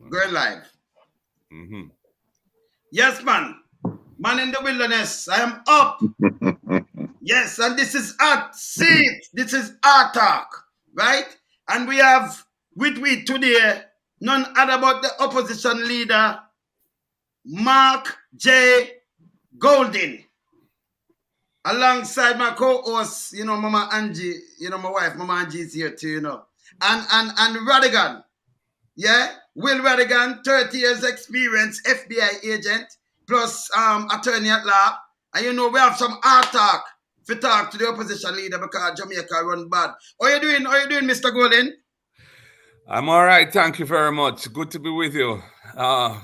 Going live. Yes, man. Man in the wilderness. I am up. Yes, and this is Art Seat. This is Art Talk, right? And we have with we today none other but the opposition leader, Mark J. Golding. Alongside my co-host, Mama Angie, my wife, Mama Angie is here too, And Rattigan. Yeah, Wil Rattigan, 30 years experience, FBI agent, plus attorney at law. And we have some art talk to talk to the opposition leader because Jamaica run bad. How you doing, Mr. Golding? I'm all right, thank you very much. Good to be with you,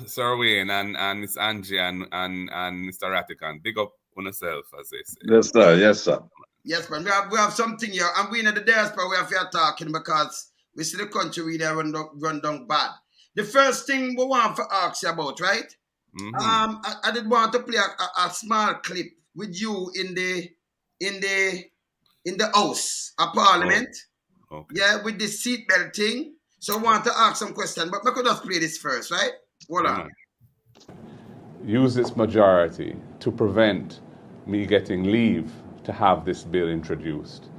Sir Wayne and Miss Angie and Mr. Rattigan. Big up on yourself, as they say. Yes, sir. Yes, sir. Yes, man. We have something here, and we in the diaspora we have here talking because we see the country really run down bad. The first thing we want to ask you about, right? I did want to play a small clip with you in the house, a parliament. Oh. Okay. Yeah, with the seatbelt thing. So I want to ask some questions, but we could just play this first, right? Hold on. Use its majority to prevent me getting leave to have this bill introduced.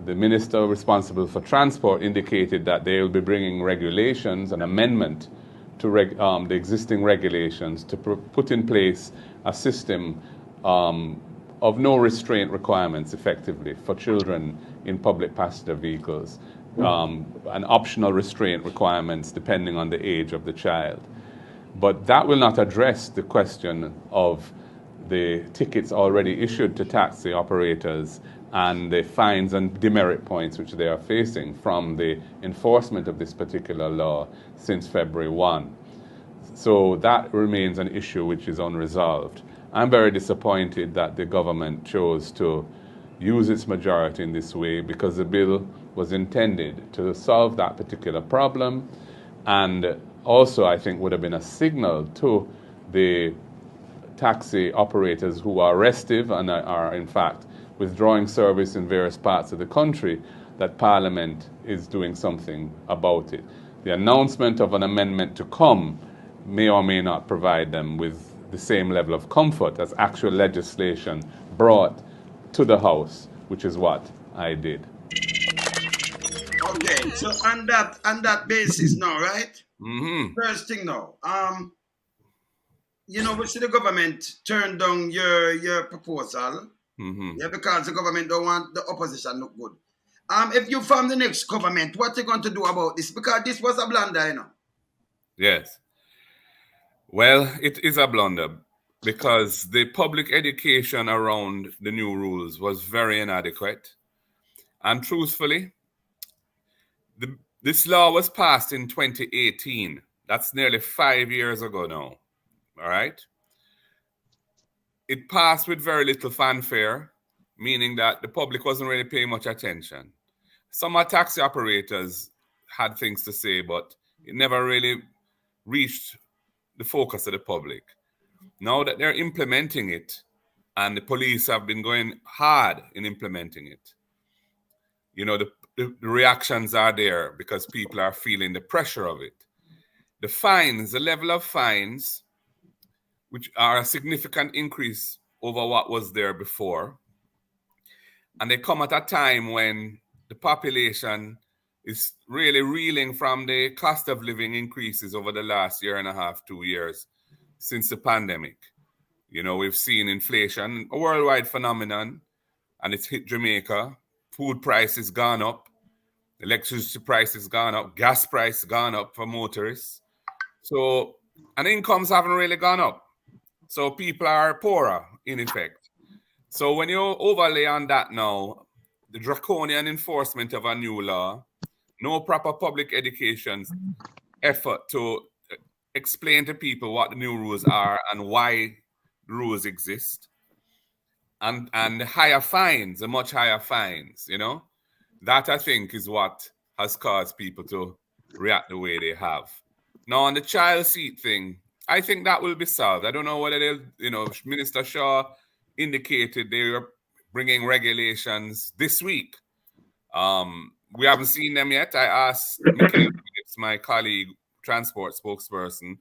The minister responsible for transport indicated that they will be bringing regulations, an amendment to the existing regulations to put in place a system of no restraint requirements effectively for children in public passenger vehicles, and optional restraint requirements depending on the age of the child. But that will not address the question of the tickets already issued to taxi operators and the fines and demerit points which they are facing from the enforcement of this particular law since February 1. So that remains an issue which is unresolved. I'm very disappointed that the government chose to use its majority in this way because the bill was intended to solve that particular problem, and also I think would have been a signal to the taxi operators who are restive and are in fact withdrawing service in various parts of the country that Parliament is doing something about it. The announcement of an amendment to come may or may not provide them with the same level of comfort as actual legislation brought to the House, which is what I did. Okay, so on that basis now, right? First thing now, we see the government turn down your proposal, yeah, because the government don't want the opposition look good. If you form the next government, what are you going to do about this? Because this was a blunder, Yes. Well, it is a blunder because the public education around the new rules was very inadequate. And truthfully, this law was passed in 2018. That's nearly 5 years ago now. All right? It passed with very little fanfare, meaning that the public wasn't really paying much attention. Some taxi operators had things to say, but it never really reached the focus of the public. Now that they're implementing it, and the police have been going hard in implementing it, the reactions are there because people are feeling the pressure of it. The fines, the level of fines, which are a significant increase over what was there before, and they come at a time when the population is really reeling from the cost of living increases over the last year and a half, 2 years since the pandemic. We've seen inflation, a worldwide phenomenon, and it's hit Jamaica. Food prices gone up, electricity prices gone up, gas prices gone up for motorists. So, and incomes haven't really gone up. So people are poorer, in effect. So when you overlay on that now, the draconian enforcement of a new law, no proper public education effort to explain to people what the new rules are and why the rules exist, and higher fines, the much higher fines, that I think is what has caused people to react the way they have. Now on the child seat thing, I think that will be solved. I don't know whether they'll, Minister Shaw indicated they were bringing regulations this week. We haven't seen them yet. I asked Michael, my colleague, transport spokesperson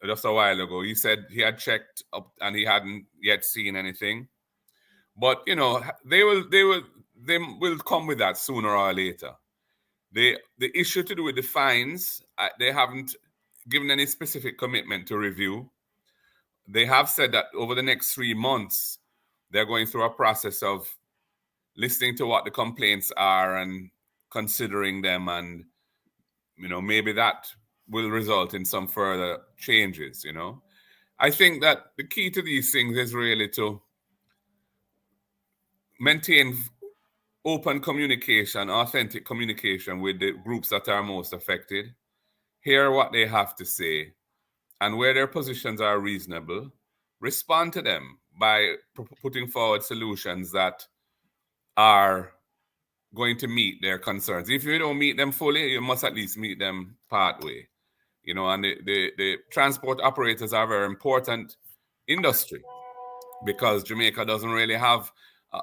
just a while ago. He said he had checked up and he hadn't yet seen anything. But you know, they will come with that sooner or later. The issue to do with the fines, they haven't given any specific commitment to review. They have said that over the next 3 months, they're going through a process of listening to what the complaints are and considering them, and you know, maybe that will result in some further changes. You know, I think that the key to these things is really to maintain open communication, authentic communication with the groups that are most affected, hear what they have to say, and where their positions are reasonable, respond to them by putting forward solutions that are going to meet their concerns. If you don't meet them fully, you must at least meet them partway. You know, and the transport operators are a very important industry because Jamaica doesn't really have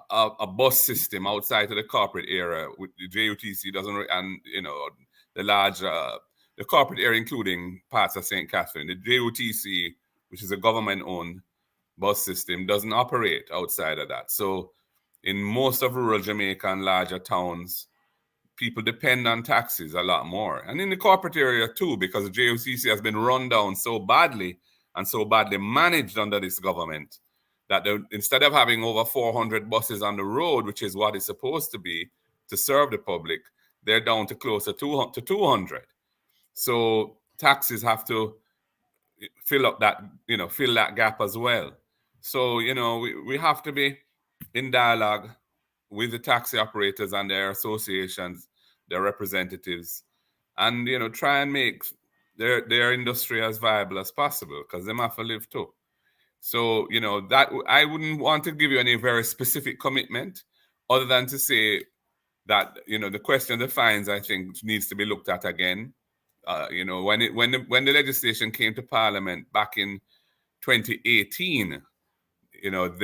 a bus system outside of the corporate area. The JUTC doesn't, and you know, the large, the corporate area, including parts of St. Catherine. The JUTC, which is a government-owned bus system, doesn't operate outside of that. So in most of rural Jamaica and larger towns, people depend on taxis a lot more. And in the corporate area too, because the JUTC has been run down so badly and so badly managed under this government, that instead of having over 400 buses on the road, which is what it's supposed to be to serve the public, they're down to close to 200. So taxis have to fill up that, you know, fill that gap as well. So, you know, we have to be in dialogue with the taxi operators and their associations, their representatives, and, you know, try and make their industry as viable as possible, because they have to live too. So, you know, that I wouldn't want to give you any very specific commitment other than to say that, you know, the question of the fines, I think, needs to be looked at again. You know, when the legislation came to Parliament back in 2018, you know,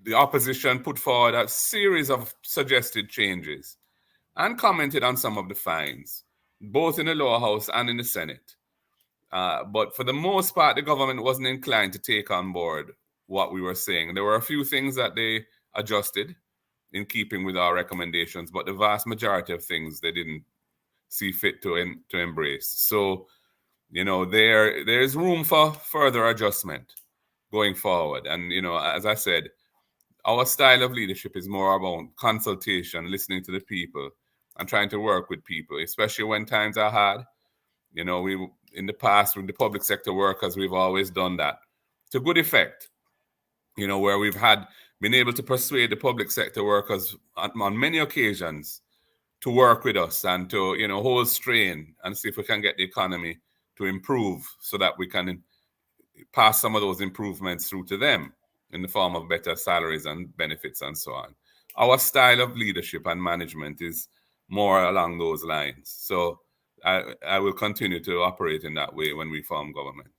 the opposition put forward a series of suggested changes and commented on some of the fines, both in the lower house and in the Senate. But for the most part, the government wasn't inclined to take on board what we were saying. There were a few things that they adjusted in keeping with our recommendations, but the vast majority of things they didn't see fit to embrace. So, you know, there's room for further adjustment going forward. And, you know, as I said, our style of leadership is more about consultation, listening to the people and trying to work with people, especially when times are hard. You know, in the past with the public sector workers, we've always done that to good effect, you know, where we've been able to persuade the public sector workers on many occasions to work with us and to, you know, hold strain and see if we can get the economy to improve so that we can pass some of those improvements through to them in the form of better salaries and benefits and so on. Our style of leadership and management is more along those lines. So I will continue to operate in that way when we form government.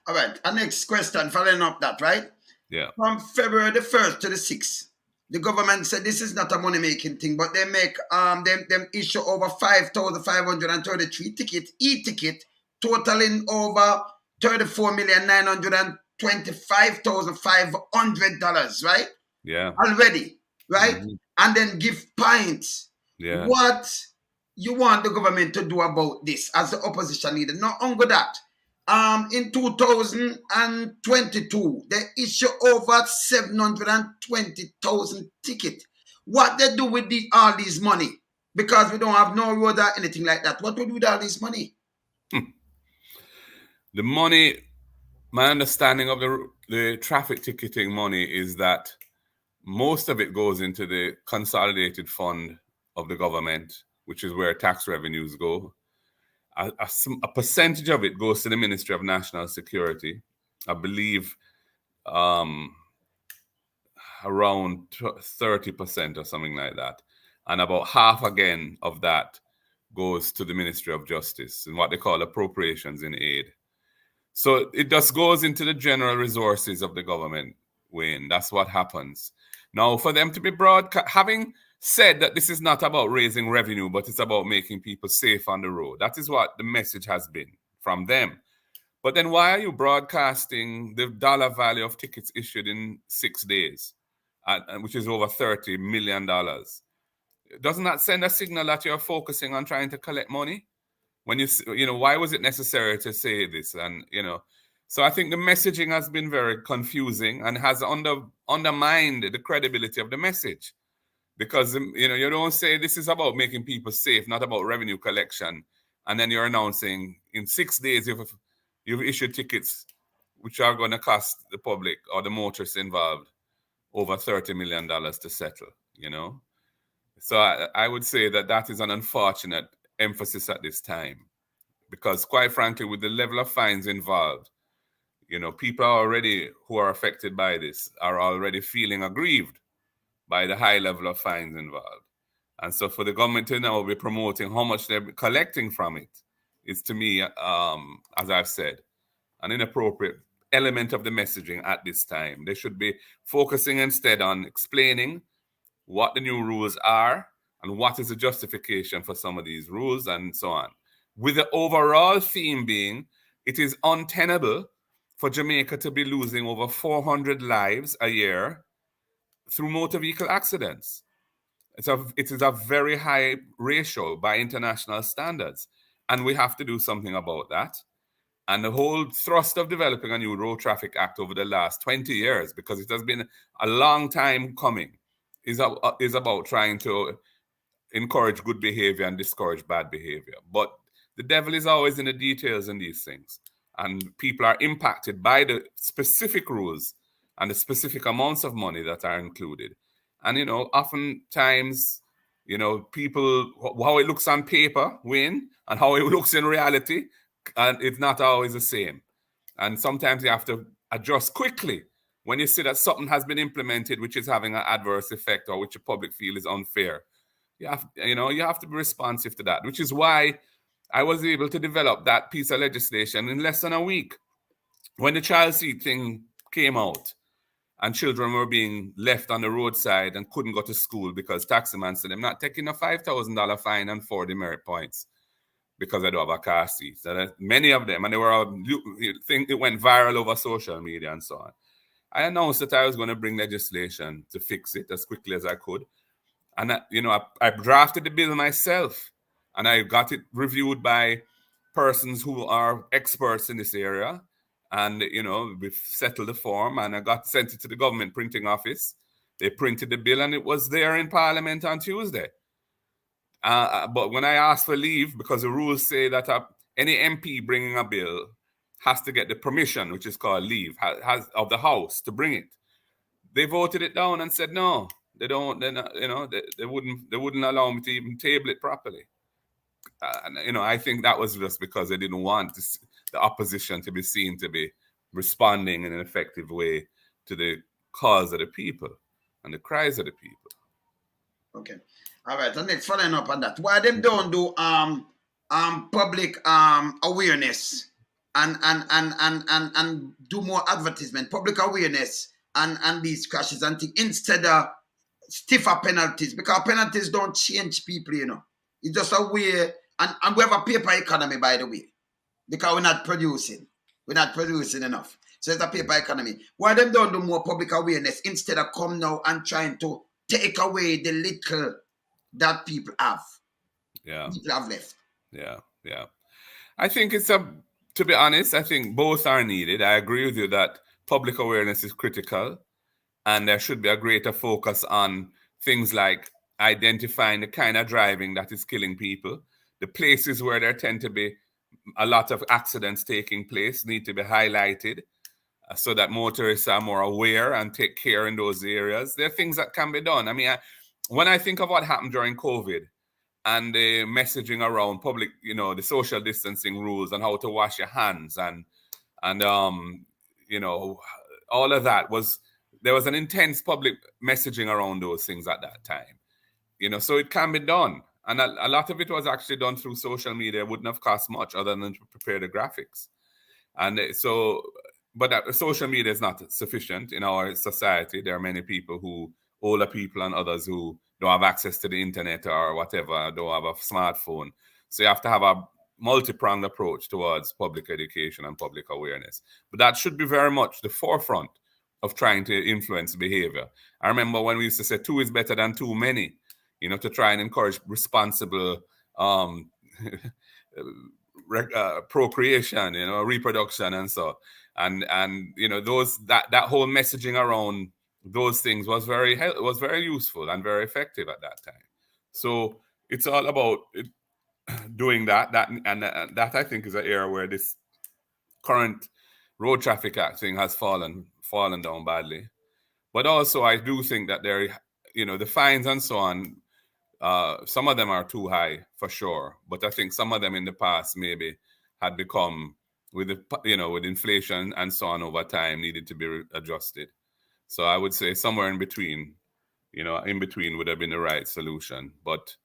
All right. Our next question, following up that, right? Yeah. From February the 1st to the 6th, the government said this is not a money-making thing, but they make them issue over 5,533 e-ticket, totaling over $34,925,500, right? Yeah. Already, right? Mm-hmm. And then give points. Yeah. What you want the government to do about this as the opposition leader? Not only that, in 2022, they issue over 720,000 tickets. What they do with all this money? Because we don't have no road or anything like that. What we do with all this money? The money, my understanding of the traffic ticketing money is that most of it goes into the consolidated fund of the government, which is where tax revenues go. A percentage of it goes to the Ministry of National Security. I believe around 30% or something like that. And about half again of that goes to the Ministry of Justice and what they call appropriations in aid. So it just goes into the general resources of the government, Wayne. That's what happens. Now, for them to be having said that this is not about raising revenue, but it's about making people safe on the road. That is what the message has been from them. But then why are you broadcasting the dollar value of tickets issued in 6 days, which is over $30 million? Doesn't that send a signal that you're focusing on trying to collect money? When why was it necessary to say this? And, so I think the messaging has been very confusing and has undermined the credibility of the message. Because, you don't say this is about making people safe, not about revenue collection. And then you're announcing in 6 days you've issued tickets which are going to cost the public or the motorists involved over $30 million to settle, So I would say that is an unfortunate emphasis at this time. Because quite frankly, with the level of fines involved, people who are affected by this are already feeling aggrieved by the high level of fines involved. And so for the government to now be promoting how much they're collecting from it is, to me, as I've said, an inappropriate element of the messaging at this time. They should be focusing instead on explaining what the new rules are and what is the justification for some of these rules and so on. With the overall theme being, it is untenable for Jamaica to be losing over 400 lives a year through motor vehicle accidents. It is a very high ratio by international standards, and we have to do something about that. And the whole thrust of developing a new Road Traffic Act over the last 20 years, because it has been a long time coming, is about trying to encourage good behavior and discourage bad behavior. But the devil is always in the details in these things. And people are impacted by the specific rules and the specific amounts of money that are included. And, oftentimes, people, how it looks on paper, Wayne, and how it looks in reality, and it's not always the same. And sometimes you have to adjust quickly when you see that something has been implemented which is having an adverse effect or which the public feel is unfair. You have to be responsive to that, which is why I was able to develop that piece of legislation in less than a week. When the child seat thing came out and children were being left on the roadside and couldn't go to school because taximan said, I'm not taking a $5,000 fine and 4 demerit points because I don't have a car seat. So many of them, and they were all, it went viral over social media and so on. I announced that I was going to bring legislation to fix it as quickly as I could. And, I drafted the bill myself, and I got it reviewed by persons who are experts in this area. And, we've settled the form, and I sent it to the government printing office. They printed the bill, and it was there in Parliament on Tuesday. But when I asked for leave, because the rules say that any MP bringing a bill has to get the permission, which is called leave, of the House to bring it. They voted it down and said no. They don't. They wouldn't allow me to even table it properly. I think that was just because they didn't want the opposition to be seen to be responding in an effective way to the cause of the people and the cries of the people. Okay, all right. And next, following up on that, why them don't do public awareness and do more advertisement, public awareness and these crashes and things instead of stiffer penalties, because penalties don't change people, It's just a way, and we have a paper economy, by the way, because we're not producing enough. So it's a paper economy. Why them don't do more public awareness instead of come now and trying to take away the little that people have? Yeah. People have left. Yeah. I think to be honest, I think both are needed. I agree with you that public awareness is critical, and there should be a greater focus on things like identifying the kind of driving that is killing people. The places where there tend to be a lot of accidents taking place need to be highlighted so that motorists are more aware and take care in those areas. There are things that can be done. I mean, when I think of what happened during COVID and the messaging around public, the social distancing rules and how to wash your hands and all of that there was an intense public messaging around those things at that time. So it can be done. And a lot of it was actually done through social media. It wouldn't have cost much other than to prepare the graphics. And so, but social media is not sufficient in our society. There are many people older people and others who don't have access to the internet or whatever, don't have a smartphone. So you have to have a multi-pronged approach towards public education and public awareness. But that should be very much the forefront of trying to influence behavior. I remember when we used to say 2 is better than too many, to try and encourage responsible procreation, reproduction and so. And those that whole messaging around those things was very useful and very effective at that time. So it's all about doing that I think is an area where this current Road Traffic Act thing has fallen down badly. But also I do think that the fines and so on, some of them are too high for sure, but I think some of them in the past maybe had become, with inflation and so on over time, needed to be adjusted. So I would say somewhere in between would have been the right solution. But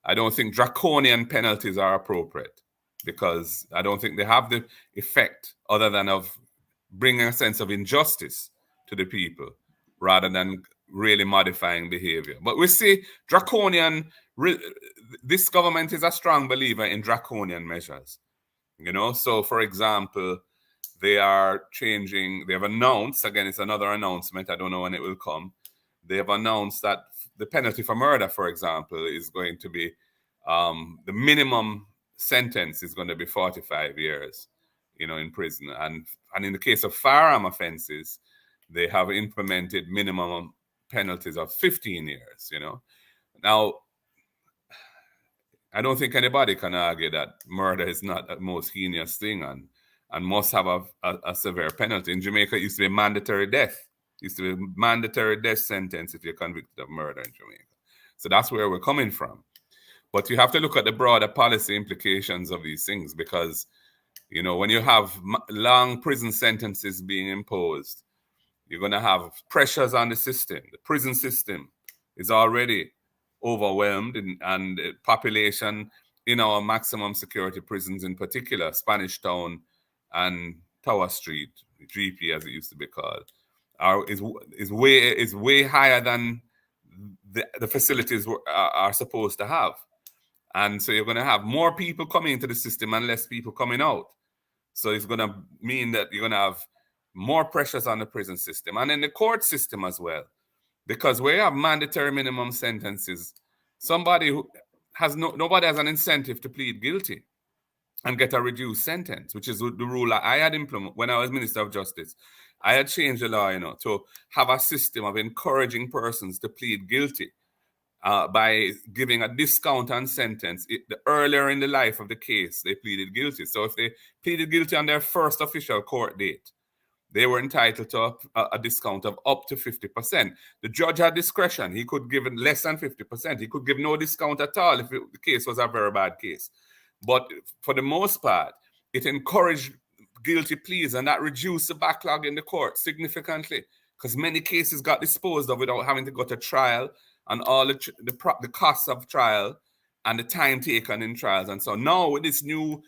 I don't think draconian penalties are appropriate, because I don't think they have the effect other than of bringing a sense of injustice to the people rather than really modifying behavior. But we see this government is a strong believer in draconian measures. So for example, they have announced, again, it's another announcement, I don't know when it will come, they have announced that the penalty for murder, for example, is going to be, the minimum sentence is going to be 45 years, in prison. And in the case of firearm offenses, they have implemented minimum penalties of 15 years, Now, I don't think anybody can argue that murder is not the most heinous thing and must have a severe penalty. In Jamaica, it used to be mandatory death. It used to be mandatory death sentence if you're convicted of murder in Jamaica. So that's where we're coming from. But you have to look at the broader policy implications of these things, because, when you have long prison sentences being imposed, you're going to have pressures on the system. The prison system is already overwhelmed, and the population in our maximum security prisons, in particular, Spanish Town and Tower Street, GP as it used to be called, is way higher than the facilities are supposed to have. And so you're going to have more people coming into the system and less people coming out. So it's going to mean that you're going to have more pressures on the prison system and in the court system as well. Because where you have mandatory minimum sentences, nobody has an incentive to plead guilty and get a reduced sentence, which is the rule I had implemented when I was Minister of Justice. I had changed the law, to have a system of encouraging persons to plead guilty by giving a discount on sentence. The earlier in the life of the case they pleaded guilty. So if they pleaded guilty on their first official court date, they were entitled to a discount of up to 50%. The judge had discretion. He could give it less than 50%. He could give no discount at all if the case was a very bad case. But for the most part, it encouraged guilty pleas, and that reduced the backlog in the court significantly, because many cases got disposed of without having to go to trial, and all the costs of trial and the time taken in trials. And so now with this new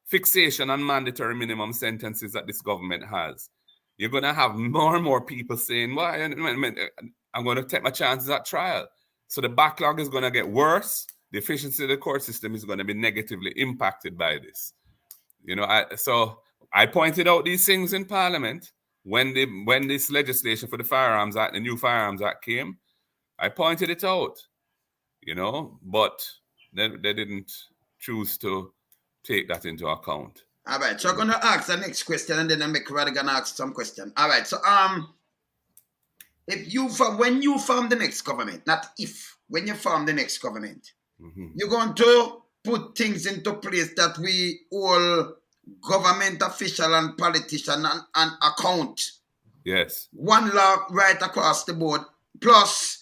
fixation on mandatory minimum sentences that this government has, you're going to have more and more people saying, well, I'm going to take my chances at trial. So the backlog is going to get worse. The efficiency of the court system is going to be negatively impacted by this. So I pointed out these things in Parliament when this legislation for the Firearms Act, the new Firearms Act came. I pointed it out, but they didn't choose to take that into account. All right, so I'm going to ask the next question, and then I make Rattigan ask some question. All right, so when you form the next government, when you form the next government, you're going to put things into place that we all government official and politician and account. Yes. One law right across the board, plus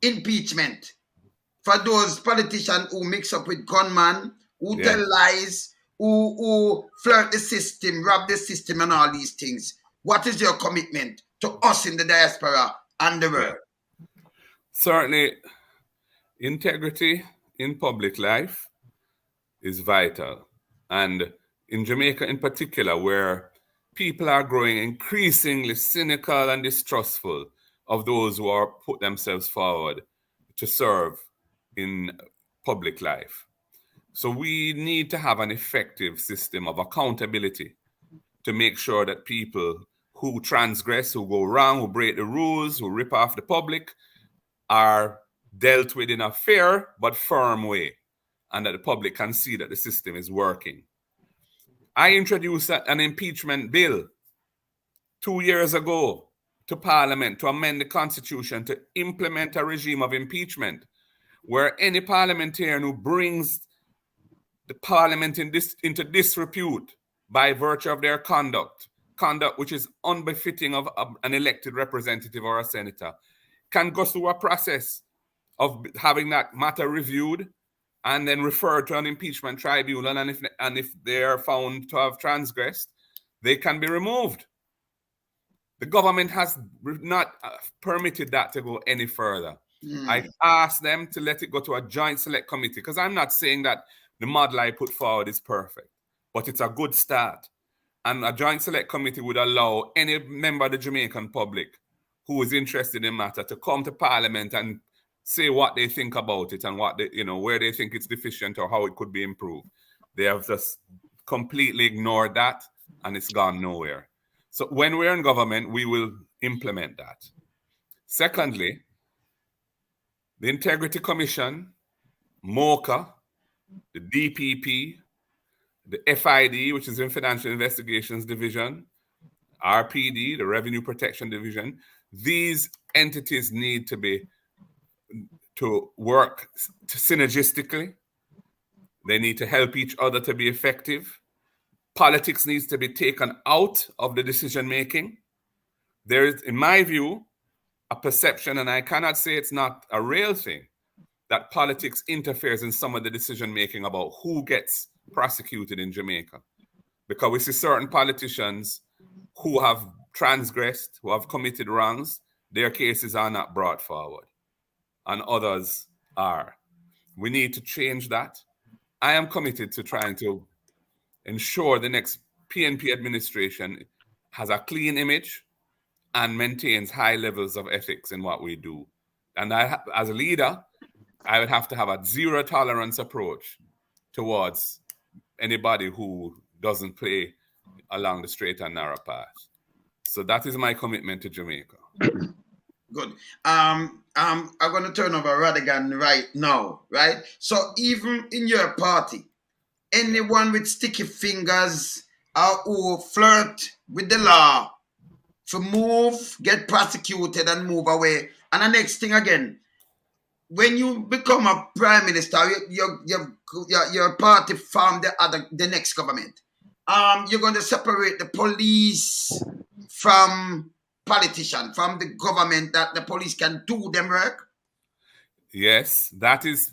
impeachment for those politicians who mix up with gunmen, who tell lies, who flirt the system, rob the system, and all these things. What is your commitment to us in the diaspora and the world? Certainly, integrity in public life is vital. And in Jamaica in particular, where people are growing increasingly cynical and distrustful of those who are put themselves forward to serve in public life. So we need to have an effective system of accountability to make sure that people who transgress, who go wrong, who break the rules, who rip off the public, are dealt with in a fair but firm way, and that the public can see that the system is working. I introduced an impeachment bill 2 years ago to Parliament to amend the Constitution to implement a regime of impeachment where any parliamentarian who brings the Parliament into disrepute by virtue of their conduct which is unbefitting of an elected representative or a senator, can go through a process of having that matter reviewed and then referred to an impeachment tribunal, and if they are found to have transgressed, they can be removed. The government has not permitted that to go any further. I asked them to let it go to a joint select committee, because I'm not saying that the model I put forward is perfect, but it's a good start. And a joint select committee would allow any member of the Jamaican public who is interested in the matter to come to Parliament and say what they think about it and what they, where they think it's deficient or how it could be improved. They have just completely ignored that, and it's gone nowhere. So when we're in government, we will implement that. Secondly, the Integrity Commission, MOCA, the DPP, the FID, which is the Financial Investigations Division, RPD, the Revenue Protection Division, these entities need to work synergistically. They need to help each other to be effective. Politics needs to be taken out of the decision making. There is, in my view, a perception, and I cannot say it's not a real thing, that politics interferes in some of the decision making about who gets prosecuted in Jamaica. Because we see certain politicians who have transgressed, who have committed wrongs, their cases are not brought forward, and others are. We need to change that. I am committed to trying to ensure the next PNP administration has a clean image and maintains high levels of ethics in what we do. And as a leader, I would have to have a zero tolerance approach towards anybody who doesn't play along the straight and narrow path. So that is my commitment to Jamaica. Good. I'm going to turn over Rattigan right now, right? So even in your party, anyone with sticky fingers or who flirt with the law to move, get prosecuted and move away. And the next thing again, when you become a prime minister, your party form the next government. You're going to separate the police from politicians, from the government, that the police can do them work? Yes, that has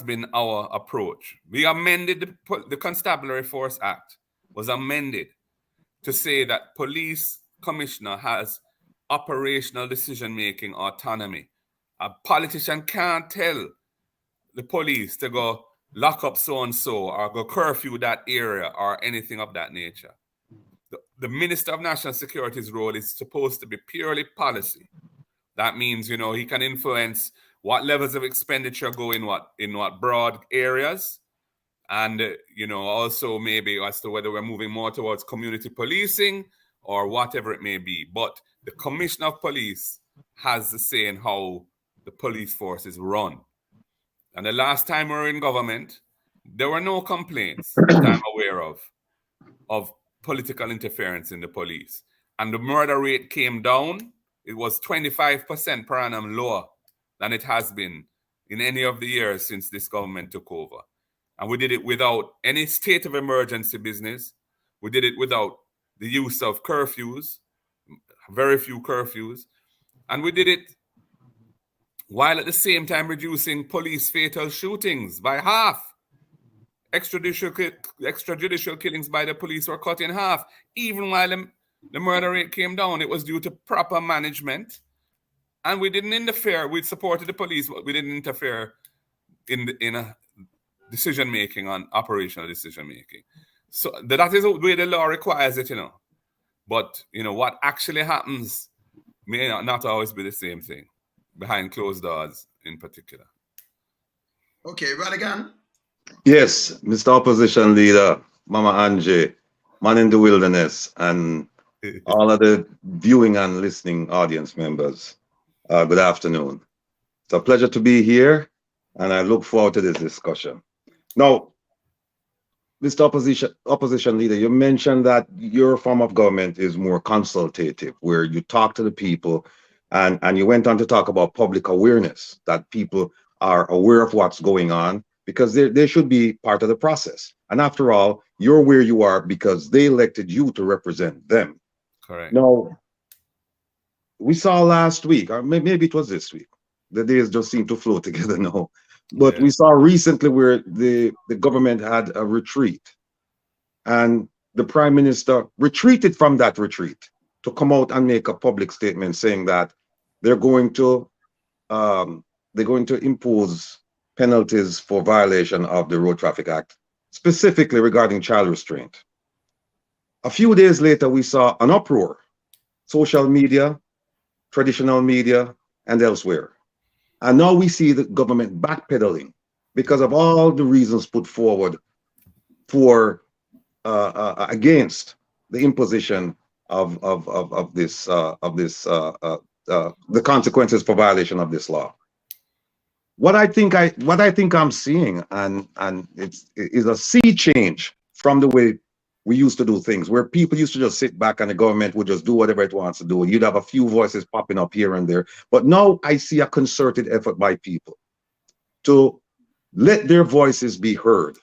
been our approach. We amended the Constabulary Force Act, was amended to say that police commissioner has operational decision-making autonomy. A politician can't tell the police to go lock up so-and-so or go curfew that area or anything of that nature. The Minister of National Security's role is supposed to be purely policy. That means, he can influence what levels of expenditure go in what broad areas, and, also maybe as to whether we're moving more towards community policing or whatever it may be. But the Commissioner of Police has the say in how the police force is run. And the last time we were in government, there were no complaints that I'm aware of political interference in the police. And the murder rate came down. It was 25% per annum lower than it has been in any of the years since this government took over. And we did it without any state of emergency business. We did it without the use of curfews, very few curfews. And we did it while at the same time reducing police fatal shootings by half. Extrajudicial killings by the police were cut in half. Even while the murder rate came down, it was due to proper management. And we didn't interfere. We supported the police, but we didn't interfere in a decision-making, on operational decision-making. So that is the way the law requires it, But, what actually happens may not always be the same thing. behind closed doors in particular. Okay, Rattigan. Yes, Mr. Opposition Leader, Mama Angie, Man in the Wilderness, and all of the viewing and listening audience members. Good afternoon. It's a pleasure to be here, and I look forward to this discussion. Now, Mr. Opposition Leader, you mentioned that your form of government is more consultative, where you talk to the people, and you went on to talk about public awareness, that people are aware of what's going on, because they should be part of the process. And after all, you're where you are because they elected you to represent them. Correct. Now, we saw last week, or maybe it was this week, the days just seem to flow together now. But Yeah. we saw recently where the government had a retreat, and the Prime Minister retreated from that retreat to come out and make a public statement saying that they're going to impose penalties for violation of the Road Traffic Act, specifically regarding child restraint. A few days later, we saw an uproar, social media, traditional media, and elsewhere. And now we see the government backpedaling because of all the reasons put forward for against the imposition of the consequences for violation of this law. What I think I'm seeing, and is a sea change from the way we used to do things, where people used to just sit back and the government would just do whatever it wants to do. You'd have a few voices popping up here and there. But now I see a concerted effort by people to let their voices be heard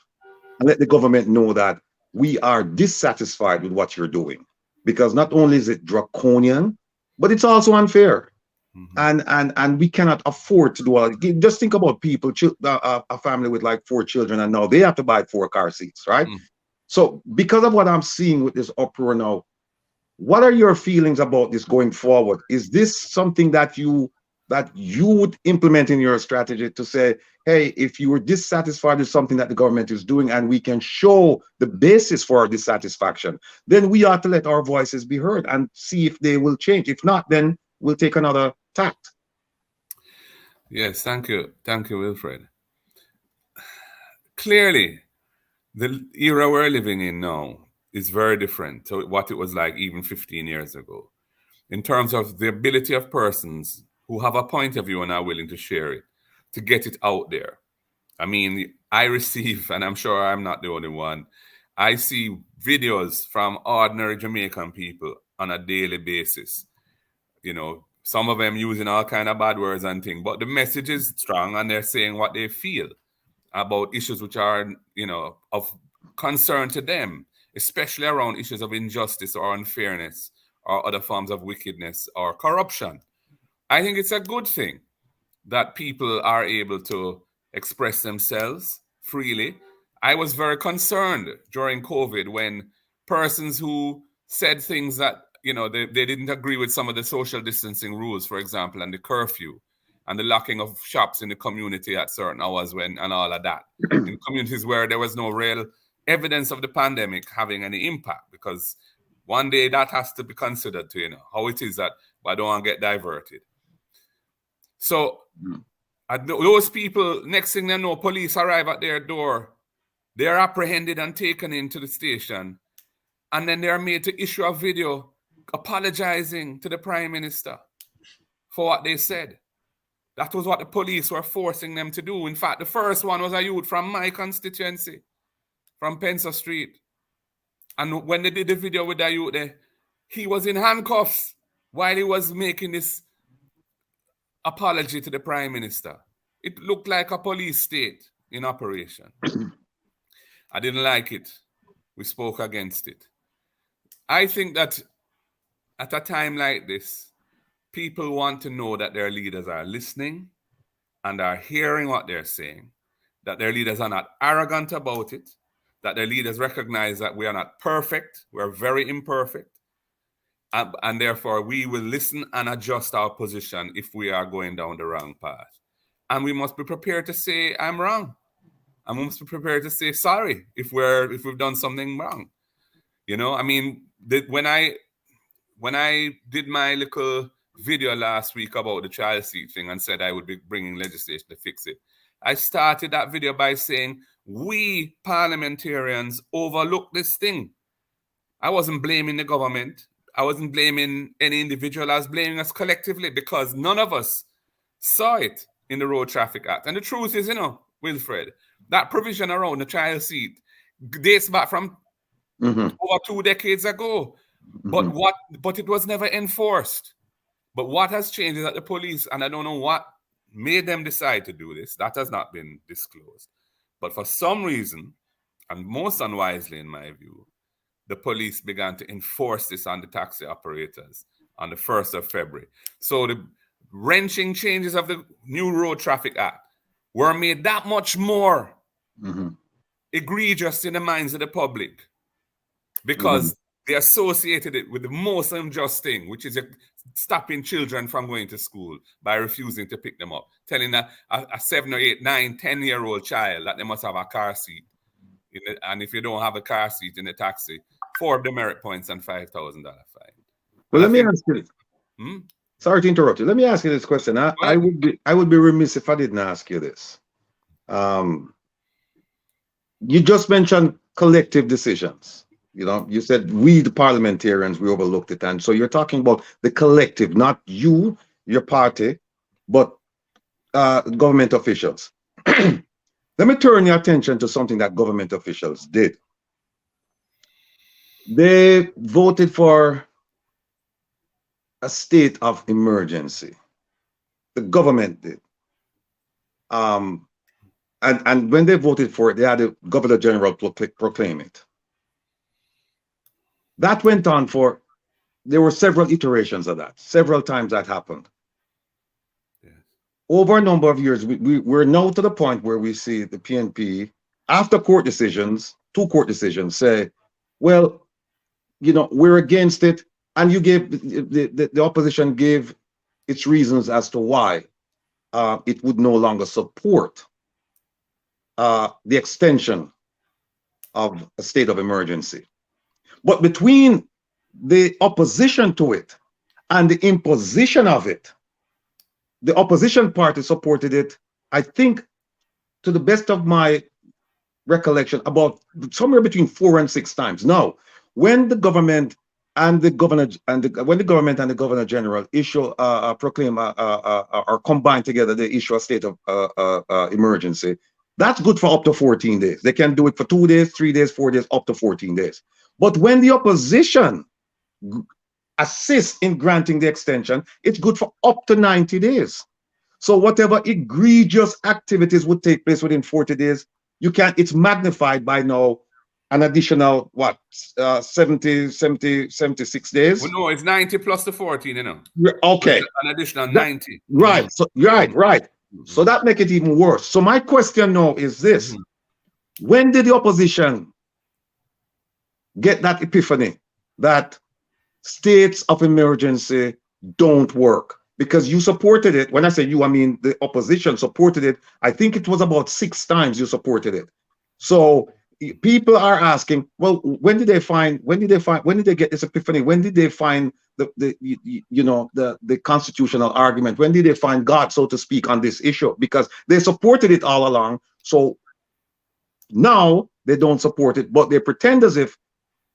and let the government know that we are dissatisfied with what you're doing. Because not only is it draconian, but it's also unfair. Mm-hmm. And we cannot afford to do all. Just think about people, a family with like 4 children, and now they have to buy 4 car seats, right? Mm. So because of what I'm seeing with this uproar now, what are your feelings about this going forward? Is this something that you would implement in your strategy to say, hey, if you were dissatisfied with something that the government is doing and we can show the basis for our dissatisfaction, then we ought to let our voices be heard and see if they will change. If not, then we'll take another tact. Yes, thank you. Thank you, Wilfred. Clearly, the era we're living in now is very different to what it was like even 15 years ago, in terms of the ability of persons who have a point of view and are willing to share it, to get it out there. I mean, I receive, and I'm sure I'm not the only one, I see videos from ordinary Jamaican people on a daily basis. You know, some of them using all kind of bad words and things, but the message is strong and they're saying what they feel about issues which are, you know, of concern to them, especially around issues of injustice or unfairness or other forms of wickedness or corruption. I think it's a good thing that people are able to express themselves freely. I was very concerned during COVID when persons who said things that, you know, they didn't agree with some of the social distancing rules, for example, and the curfew and the locking of shops in the community at certain hours and all of that. In communities where there was no real evidence of the pandemic having any impact, because one day that has to be considered to, you know, how it is that I don't want to get diverted. So those people, next thing they know, police arrive at their door. They're apprehended and taken into the station. And then they're made to issue a video apologizing to the Prime Minister for what they said. That was what the police were forcing them to do. In fact, the first one was a youth from my constituency, from Pensa Street. And when they did the video with that youth there, he was in handcuffs while he was making this apology to the Prime Minister. It looked like a police state in operation. I didn't like it. We spoke against it. I think that at a time like this, people want to know that their leaders are listening and are hearing what they're saying, that their leaders are not arrogant about it, that their leaders recognize that we are not perfect, we're very imperfect, and therefore we will listen and adjust our position if we are going down the wrong path. And we must be prepared to say, I'm wrong. And we must be prepared to say sorry if we've done something wrong. You know, I mean, when I did my little video last week about the child seat thing and said I would be bringing legislation to fix it. I started that video by saying we parliamentarians overlooked this thing. I wasn't blaming the government. I wasn't blaming any individual. I was blaming us collectively because none of us saw it in the Road Traffic Act. And the truth is, Wilfred, that provision around the child seat dates back from over 2 decades ago. But it was never enforced. But what has changed is that the police, and I don't know what made them decide to do this, that has not been disclosed. But for some reason, and most unwisely in my view, the police began to enforce this on the taxi operators on the 1st of February. So the wrenching changes of the new Road Traffic Act were made that much more egregious in the minds of the public because they associated it with the most unjust thing, which is stopping children from going to school by refusing to pick them up, telling a 7 or 8, 9, 10-year-old child that they must have a car seat. And if you don't have a car seat in the taxi, 4 demerit points and $5,000 fine. Well, let me ask you this. Sorry to interrupt you. Let me ask you this question. I would be remiss if I didn't ask you this. You just mentioned collective decisions. You said we, the parliamentarians, we overlooked it. And so you're talking about the collective, not you, your party, but government officials. Let me turn your attention to something that government officials did. They voted for a state of emergency. The government did. And when they voted for it, they had the Governor General proclaim it. That went on there were several iterations of that. Several times that happened. Yes. Over a number of years, we're now to the point where we see the PNP, after 2 court decisions, say, well, we're against it. And you gave, the opposition gave its reasons as to why it would no longer support the extension of a state of emergency. But between the opposition to it and the imposition of it, the opposition party supported it, I think, to the best of my recollection, about somewhere between 4 and 6 times. Now, when the government and the governor general issue proclaim or combine together, they issue a state of emergency. That's good for up to 14 days. They can do it for 2 days, 3 days, 4 days, up to 14 days. But when the opposition assists in granting the extension, it's good for up to 90 days. So whatever egregious activities would take place within 40 days, it's magnified by now an additional, 76 days? Well, no, it's 90 plus the 14, Okay. An additional 90. Right. So, right. So that makes it even worse. So my question now is this. When did the opposition get that epiphany that states of emergency don't work? Because you supported it. When I say you, I mean the opposition supported it. I think it was about 6 times you supported it. So people are asking, well, when did they get this epiphany? When did they find the constitutional argument? When did they find God, so to speak, on this issue? Because they supported it all along. So now they don't support it, but they pretend as if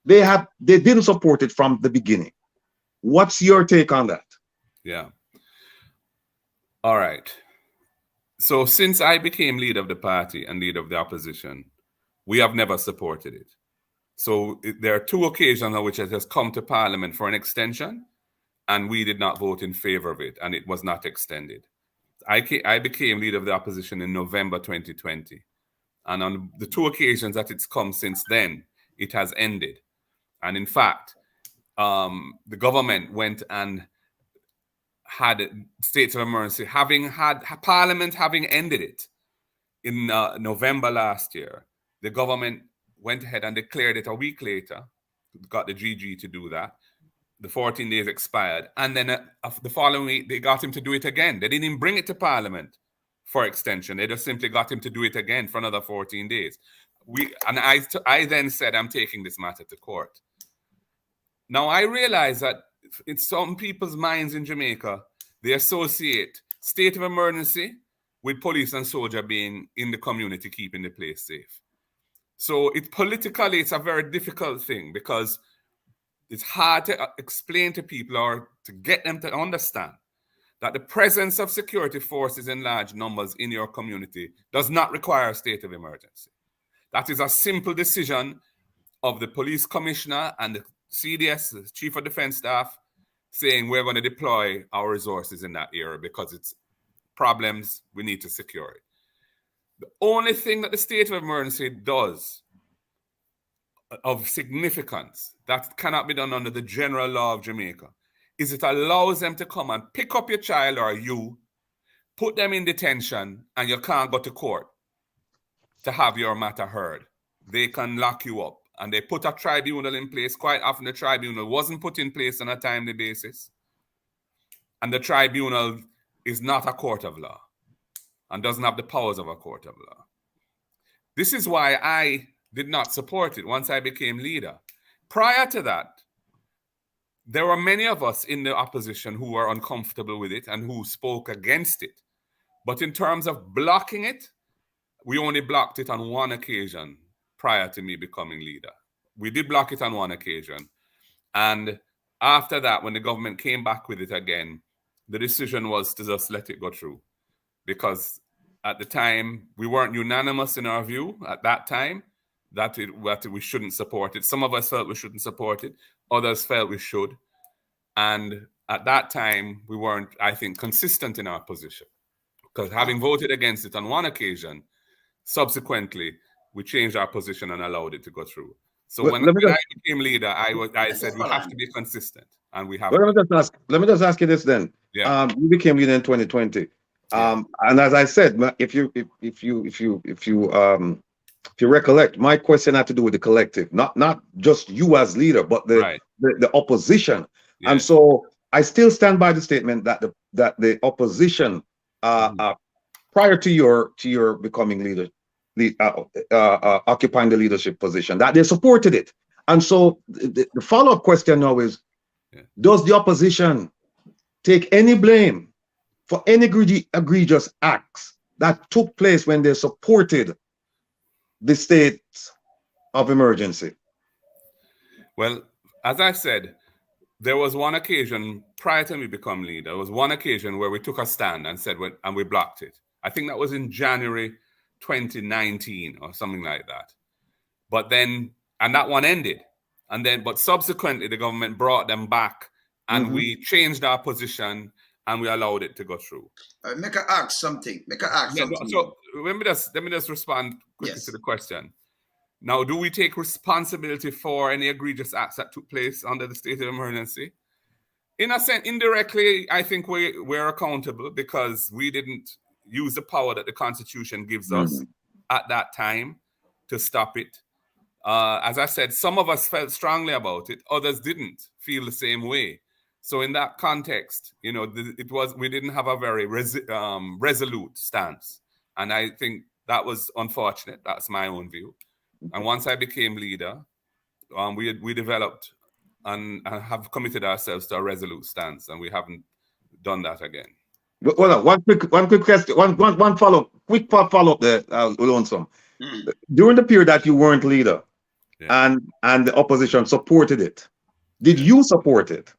they didn't support it from the beginning. What's your take on that? Yeah. All right. So since I became leader of the party and leader of the opposition, we have never supported it. So there are 2 occasions on which it has come to Parliament for an extension, and we did not vote in favor of it, and it was not extended. I became leader of the opposition in November 2020. And on the 2 occasions that it's come since then, it has ended. And in fact, the government went and had states of emergency, Parliament having ended it in November last year. The government went ahead and declared it a week later, got the GG to do that. The 14 days expired. And then the following week, they got him to do it again. They didn't even bring it to Parliament for extension. They just simply got him to do it again for another 14 days. I then said, I'm taking this matter to court. Now, I realize that in some people's minds in Jamaica, they associate state of emergency with police and soldier being in the community, keeping the place safe. So politically, it's a very difficult thing because it's hard to explain to people or to get them to understand that the presence of security forces in large numbers in your community does not require a state of emergency. That is a simple decision of the police commissioner and the CDS, the Chief of Defense Staff, saying we're going to deploy our resources in that area because it's problems, we need to secure it. The only thing that the state of emergency does of significance that cannot be done under the general law of Jamaica is it allows them to come and pick up your child or you, put them in detention, and you can't go to court to have your matter heard. They can lock you up. And they put a tribunal in place. Quite often the tribunal wasn't put in place on a timely basis. And the tribunal is not a court of law and doesn't have the powers of a court of law. This is why I did not support it once I became leader. Prior to that, there were many of us in the opposition who were uncomfortable with it and who spoke against it. But in terms of blocking it, we only blocked it on one occasion prior to me becoming leader. We did block it on one occasion. And after that, when the government came back with it again, the decision was to just let it go through. Because at the time, we weren't unanimous in our view at that time that we shouldn't support it. Some of us felt we shouldn't support it. Others felt we should. And at that time, we weren't, I think, consistent in our position. Because having voted against it on one occasion, subsequently, we changed our position and allowed it to go through. So when I became leader, I said we have to be consistent, and we have. Let me just ask you this then. Yeah. You became leader in 2020, and as I said, if you recollect, my question had to do with the collective, not just you as leader, but the opposition. Yes. And so I still stand by the statement that the opposition, prior to your becoming leader, occupying the leadership position, that they supported it. And so the follow-up question now is, does the opposition take any blame for any egregious acts that took place when they supported the state of emergency? Well, as I said, there was one occasion prior to me becoming leader, there was one occasion where we took a stand and said, and we blocked it. I think that was in January 2019 or something like that. But then, and that one ended. But subsequently, the government brought them back and we changed our position and we allowed it to go through. Make I ask something. So let me just respond quickly to the question. Now, do we take responsibility for any egregious acts that took place under the state of emergency? In a sense, indirectly, I think we're accountable because we didn't use the power that the Constitution gives us at that time to stop it. As I said, some of us felt strongly about it, others didn't feel the same way. So in that context, we didn't have a very resolute stance. And I think that was unfortunate. That's my own view. And once I became leader, we developed and have committed ourselves to a resolute stance, and we haven't done that again. Well, one quick question, one quick follow up there, Lonesome. During the period that you weren't leader, and the opposition supported it, did you support it?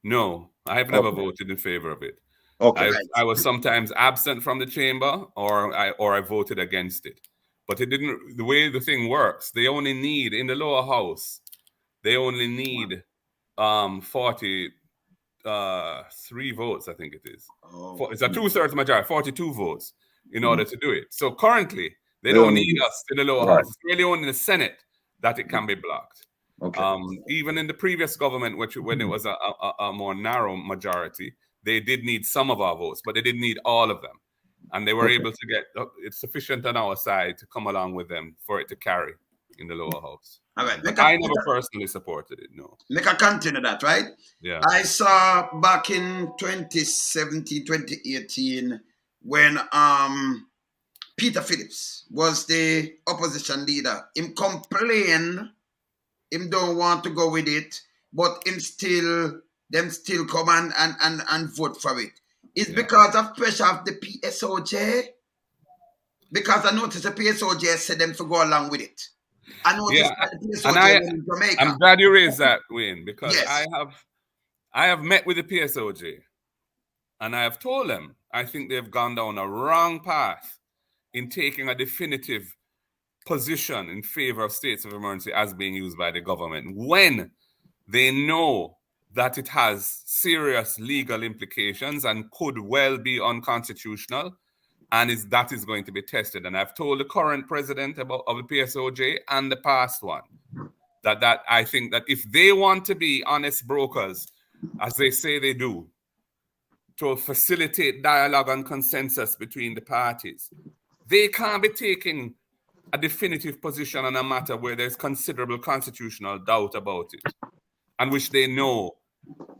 No, I have never voted in favor of it. Okay. I was sometimes absent from the chamber, or I voted against it. But it didn't. The way the thing works, they only need in the lower house, they only need 43 votes, I think it is. It's a 2/3 majority, 42 votes in order to do it. So currently, they don't need us in the lower house. It's really only in the Senate that it can be blocked. Okay. Even in the previous government, when it was a more narrow majority, they did need some of our votes, but they didn't need all of them. And they were able to get it's sufficient on our side to come along with them for it to carry in the lower house. All right. I never personally supported it, no. Make a continue that, right? Yeah. I saw back in 2017, 2018, when Peter Phillips was the opposition leader. Him complain, him don't want to go with it, but him still them still come and vote for it. It's Yeah. because of pressure of the PSOJ. Because I noticed the PSOJ said them to go along with it. I noticed that the PSOJ in Jamaica. I'm glad you raised that, Wayne, because Yes. I have met with the PSOJ and I have told them I think they've gone down a wrong path in taking a definitive position in favor of states of emergency as being used by the government when they know that it has serious legal implications and could well be unconstitutional, and that is going to be tested. And I've told the current president of the PSOJ and the past one that I think that if they want to be honest brokers, as they say they do, to facilitate dialogue and consensus between the parties, they can't be taking a definitive position on a matter where there's considerable constitutional doubt about it, and which they know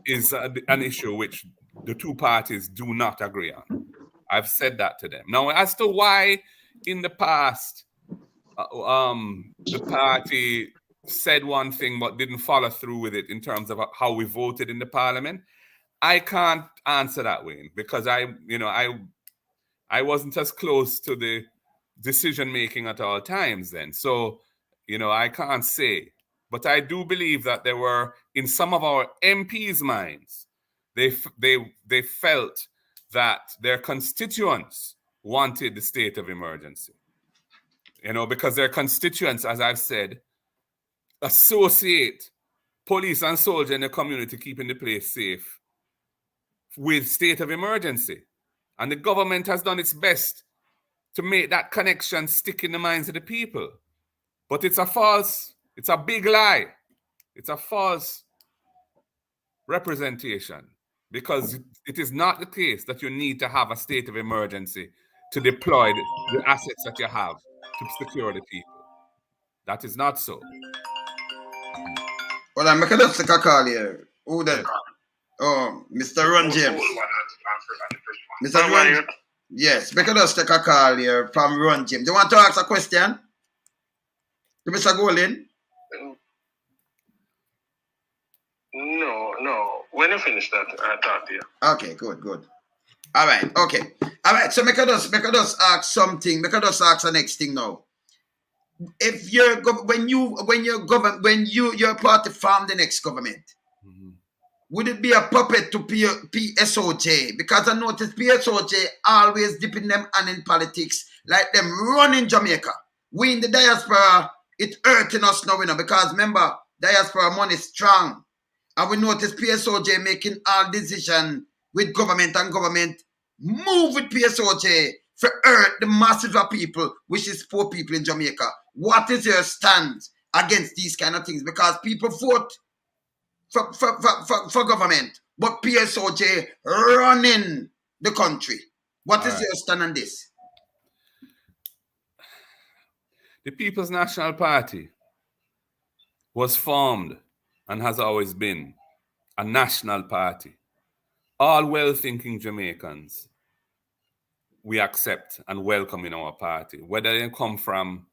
is an issue which the two parties do not agree on. I've said that to them. Now, as to why in the past the party said one thing but didn't follow through with it in terms of how we voted in the parliament, I can't answer that, Wayne, because I wasn't as close to the decision making at all times then. So, I can't say. But I do believe that there were, in some of our MPs' minds, they felt that their constituents wanted the state of emergency. Because their constituents, as I've said, associate police and soldiers in the community keeping the place safe with state of emergency. And the government has done its best to make that connection stick in the minds of the people. But it's a big lie. It's a false representation, because it is not the case that you need to have a state of emergency to deploy the assets that you have to secure the people. That is not so. Well, I'm going to take a call here. Who that? Oh, Mr. Ron James. Mr. Ron. Yes, we can just take a call here from Ron James. Do you want to ask a question to Mr. Golden? No. When you finish that, I'll talk to you. Okay, good. All right, okay. All right, so we can just ask something. We can just ask the next thing now. If your party formed the next government, would it be a puppet to PSOJ? Because I noticed PSOJ always dipping them hand in politics, like them running Jamaica. We in the diaspora, it hurting us now, because remember, diaspora money is strong. And we notice PSOJ making all decisions with government, and government move with PSOJ for hurt the masses of people, which is poor people in Jamaica. What is your stand against these kind of things? Because people vote for government, but PSOJ running the country. What is your stand on this? The People's National Party was formed and has always been a national party. All well-thinking Jamaicans we accept and welcome in our party, whether they come from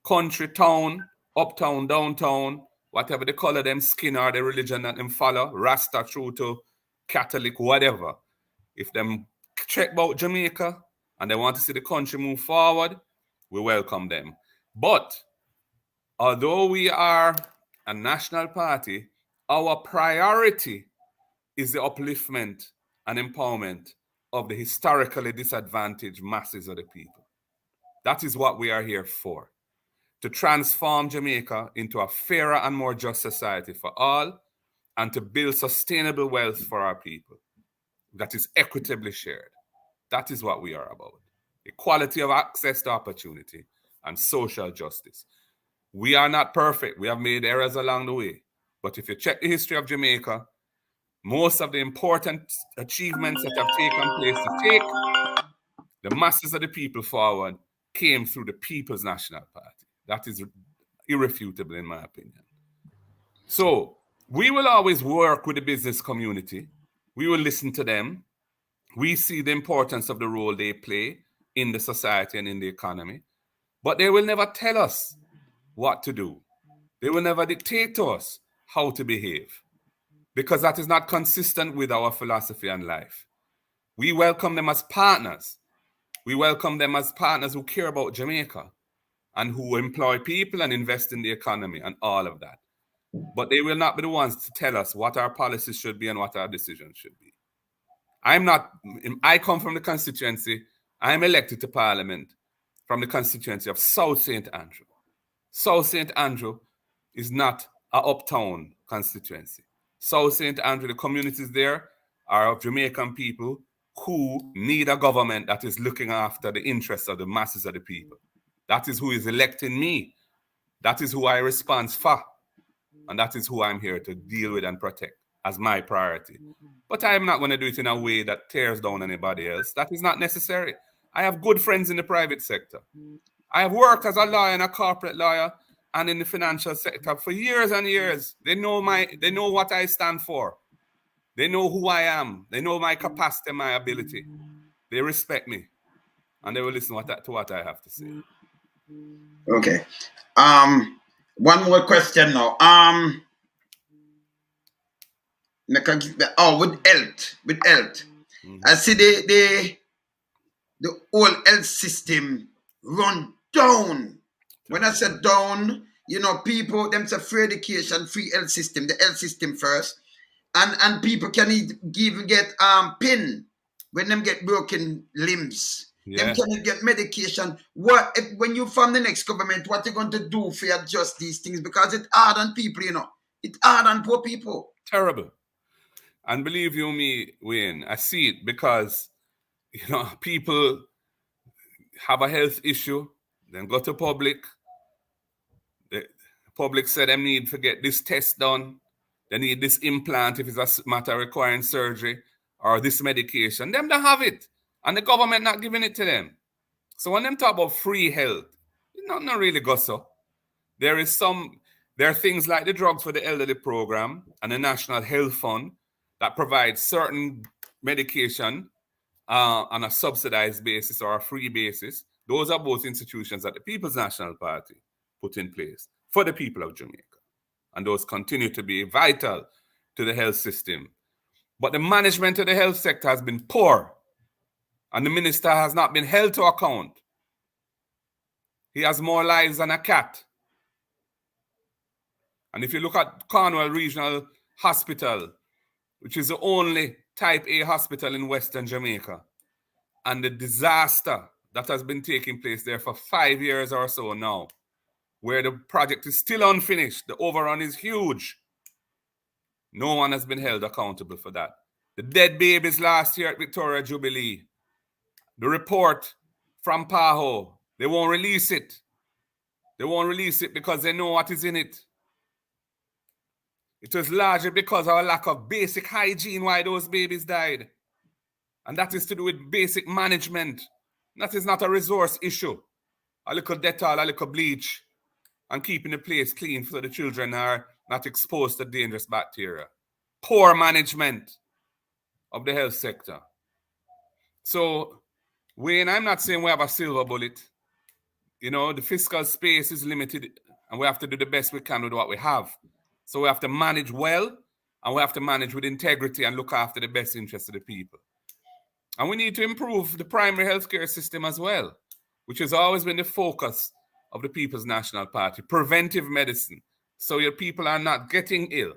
country, town, uptown, downtown, whatever the color them skin or the religion that them follow, Rasta, true to Catholic, whatever. If them check about Jamaica and they want to see the country move forward, we welcome them. But although we are a national party, our priority is the upliftment and empowerment of the historically disadvantaged masses of the people. That is what we are here for, to transform Jamaica into a fairer and more just society for all, and to build sustainable wealth for our people that is equitably shared. That is what we are about. Equality of access to opportunity and social justice. We are not perfect. We have made errors along the way. But if you check the history of Jamaica, most of the important achievements that have taken place to take the masses of the people forward came through the People's National Party. That is irrefutable in my opinion. So we will always work with the business community. We will listen to them. We see the importance of the role they play in the society and in the economy. But they will never tell us what to do. They will never dictate to us how to behave. because that is not consistent with our philosophy and life. We welcome them as partners. We welcome them as partners who care about Jamaica and who employ people and invest in the economy and all of that. But they will not be the ones to tell us what our policies should be and what our decisions should be. I come from the constituency. I'm elected to Parliament from the constituency of South St. Andrew. South St. Andrew is not an uptown constituency. South St. Andrew, the communities there are of Jamaican people who need a government that is looking after the interests of the masses of the people. That is who is electing me. That is who I respond for. And that is who I'm here to deal with and protect as my priority. But I'm not going to do it in a way that tears down anybody else. That is not necessary. I have good friends in the private sector. I have worked as a lawyer and a corporate lawyer and in the financial sector for years and years. They know what I stand for. They know who I am. They know my capacity and my ability. They respect me. And they will listen to what I have to say. Okay. One more question now. With health. Mm-hmm. I see the whole health system run down. When I said down, people, them say free education, free health system, the health system first. And people can even get pin when them get broken limbs. Yeah. Them can get medication. When you form the next government, what are you going to do for adjust these things? Because it's hard on people, It's hard on poor people. Terrible. And believe you me, Wayne, I see it because, people have a health issue, then go to public. The public said they need to get this test done. They need this implant if it's a matter requiring surgery or this medication. Them don't have it. And the government not giving it to them. So when them talk about free health, it not really go so. There are things like the Drugs for the Elderly program and the National Health Fund that provide certain medication on a subsidized basis or a free basis. Those are both institutions that the People's National Party put in place for the people of Jamaica. And those continue to be vital to the health system. But the management of the health sector has been poor. And the minister has not been held to account. He has more lives than a cat. And if you look at Cornwall Regional Hospital, which is the only type A hospital in Western Jamaica, and the disaster that has been taking place there for 5 years or so now, where the project is still unfinished, the overrun is huge. No one has been held accountable for that. The dead babies last year at Victoria Jubilee, the report from PAHO, they won't release it. They won't release it because they know what is in it. It was largely because of a lack of basic hygiene why those babies died. And that is to do with basic management. That is not a resource issue. A little Dettol, a little bleach, and keeping the place clean so the children are not exposed to dangerous bacteria. Poor management of the health sector. So, Wayne, I'm not saying we have a silver bullet. The fiscal space is limited and we have to do the best we can with what we have. So we have to manage well and we have to manage with integrity and look after the best interests of the people. And we need to improve the primary healthcare system as well, which has always been the focus of the People's National Party, preventive medicine. So your people are not getting ill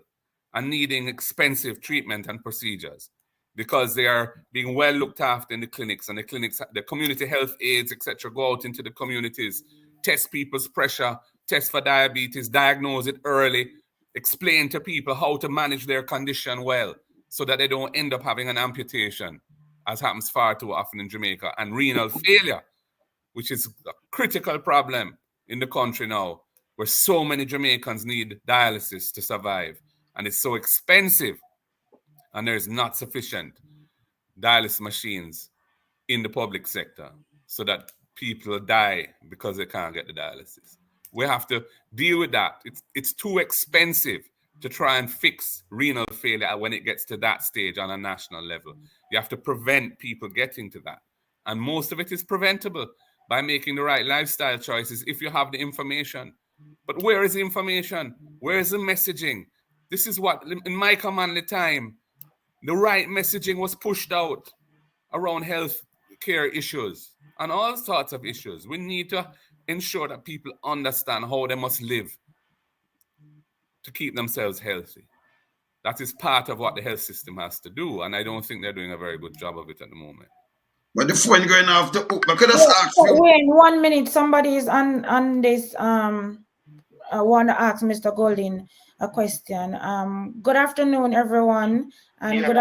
and needing expensive treatment and procedures because they are being well looked after in the clinics, and the community health aides, etc., go out into the communities, test people's pressure, test for diabetes, diagnose it early, explain to people how to manage their condition well so that they don't end up having an amputation, as happens far too often in Jamaica, and renal failure, which is a critical problem in the country now, where so many Jamaicans need dialysis to survive, and it's so expensive, and there's not sufficient dialysis machines in the public sector so that people die because they can't get the dialysis. We have to deal with that. It's too expensive to try and fix renal failure when it gets to that stage on a national level. You have to prevent people getting to that. And most of it is preventable by making the right lifestyle choices if you have the information. But where is the information? Where is the messaging? This is what, in my commandly time, the right messaging was pushed out around health care issues and all sorts of issues. We need to ensure that people understand how they must live to keep themselves healthy. That is part of what the health system has to do, and I don't think they're doing a very good job of it at the moment. But the phone going off the hook. But could I ask you? Wait, 1 minute. Somebody is on this. I want to ask Mr. Golding a question. Good afternoon, everyone, and good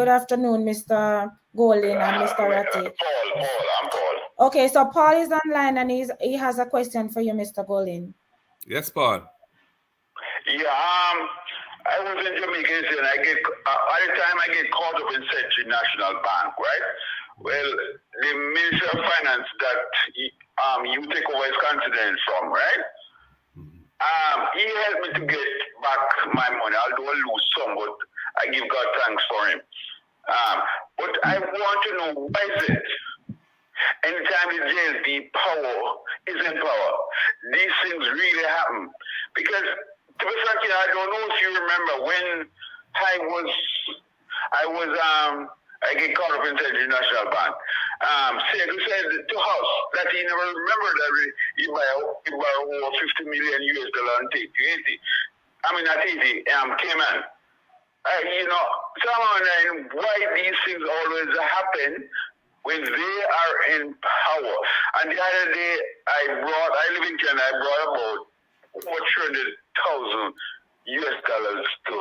afternoon, Mr. Golding and Mr. Ratty. I'm Paul. Okay, so Paul is online and he has a question for you, Mr. Golding. Yes, Paul. Yeah, I was in Jamaica and at the time I get caught up in Century National Bank, right? Well, the Minister of Finance that you take over his confidence from, right? He helped me to get back my money, although I lose some, but I give God thanks for him. But I want to know, why is it anytime the JLP power is in power, these things really happen? Because, to be frank, I don't know if you remember when I get caught up in the National Bank. Sego said to us that he never remembered that he buy over $50 million and take 80. I mean, not 80, Cayman. Someone why these things always happen when they are in power. And the other day, I live in Canada, I brought about over $300,000 to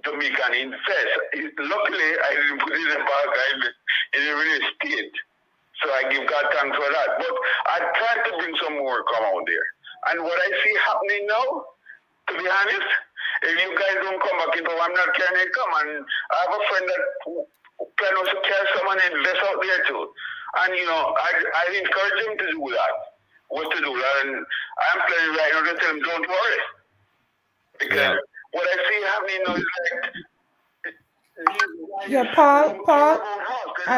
Jamaica and invest. Luckily, I didn't put it in the bank, in the real estate. So I give God thanks for that. But I tried to bring some more come out there. And what I see happening now, to be honest, if you guys don't come back into, I'm not carrying it come. And I have a friend that plans to carry someone and invest out there too. And I encourage him to do that. What to do. And I'm planning right now to tell him, don't worry. Because what I see happening now is like, Paul. And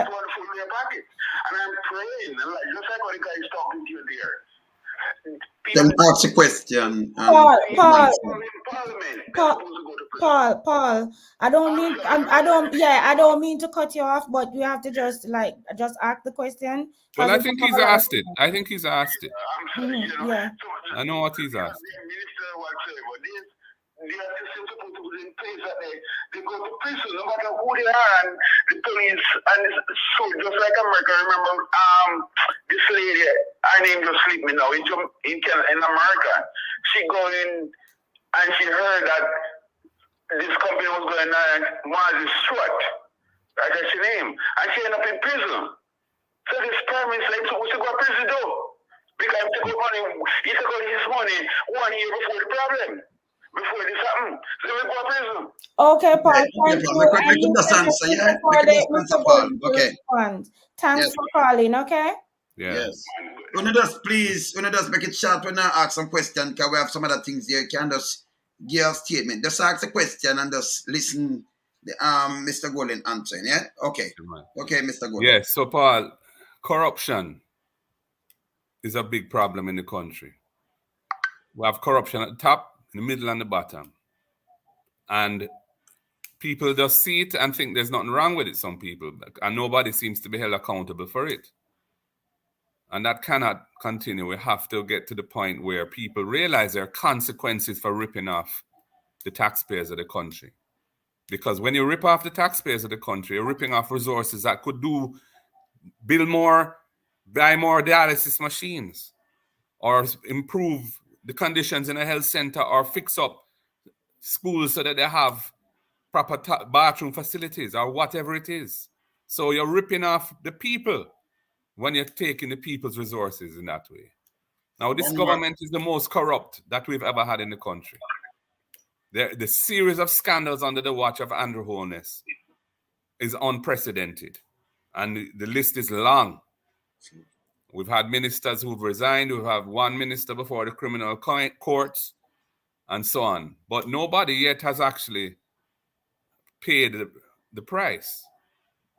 I'm praying, just like what the guy is talking to you there. Then ask a question. Paul. I don't mean to cut you off, but you have to just ask the question. Well, I think he's asked it. Yeah. I know what he's asked. They are just supposed to put in place that they go to prison no matter who they are, and the police, and so just like America, remember this lady, her name just slipped me now, in America, she go in and she heard that this company was going on Marzi Stewart, that's her name, and she ended up in prison. So this prime minister like, so what's he go to prison do? Because he took out his money 1 year before the problem. Before this happened, so we go to prison. Okay, Paul. Thanks for calling. Okay. Yes. Please make it short when I ask some question, because we have some other things here. You can just give a statement. Just ask a question and just listen. Mr. Golden answering. Yeah. Okay. Okay, Mr. Golden. Yes. So, Paul, corruption is a big problem in the country. We have corruption at the top, in the middle and the bottom. And people just see it and think there's nothing wrong with it, some people. And nobody seems to be held accountable for it. And that cannot continue. We have to get to the point where people realize there are consequences for ripping off the taxpayers of the country. Because when you rip off the taxpayers of the country, you're ripping off resources that could build more, buy more dialysis machines, or improve the conditions in a health center, or fix up schools so that they have proper bathroom facilities, or whatever it is. So you're ripping off the people when you're taking the people's resources in that way. Now, this government is the most corrupt that we've ever had in the country. The series of scandals under the watch of Andrew Holness is unprecedented. And the list is long. We've had ministers who've resigned. We've had one minister before the criminal courts and so on. But nobody yet has actually paid the price,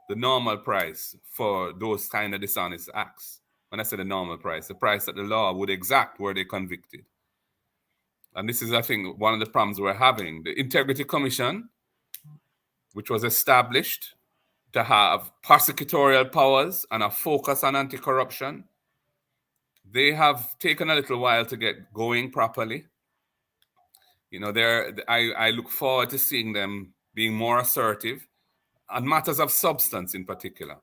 the normal price for those kind of dishonest acts. When I say the normal price, the price that the law would exact were they convicted. and this is, I think, one of the problems we're having. The Integrity Commission, which was established to have prosecutorial powers and a focus on anti-corruption, they have taken a little while to get going properly. You know, I look forward to seeing them being more assertive on matters of substance in particular.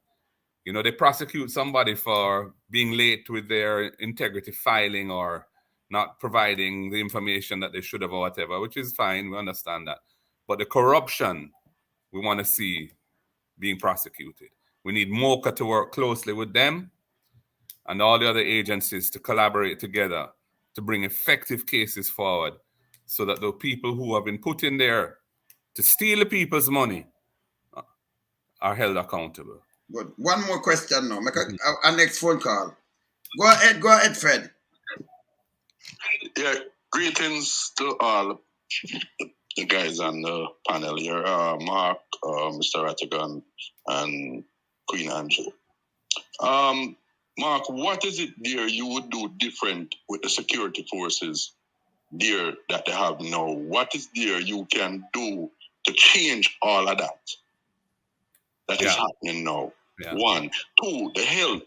You know, they prosecute somebody for being late with their integrity filing or not providing the information that they should have or whatever, which is fine. We understand that. But the corruption we want to see being prosecuted. We need MOCA to work closely with them and all the other agencies to collaborate together to bring effective cases forward so that the people who have been put in there to steal the people's money are held accountable. Good. One more question now. Make a next phone call. Go ahead, Fred. Yeah, greetings to all the guys on the panel here, Mark, Mr. Rattigan, and Queen Angie. Mark, what is it there you would do different with the security forces there that they have now? What is there you can do to change all of that is happening now? Yeah. 1. 2, the health.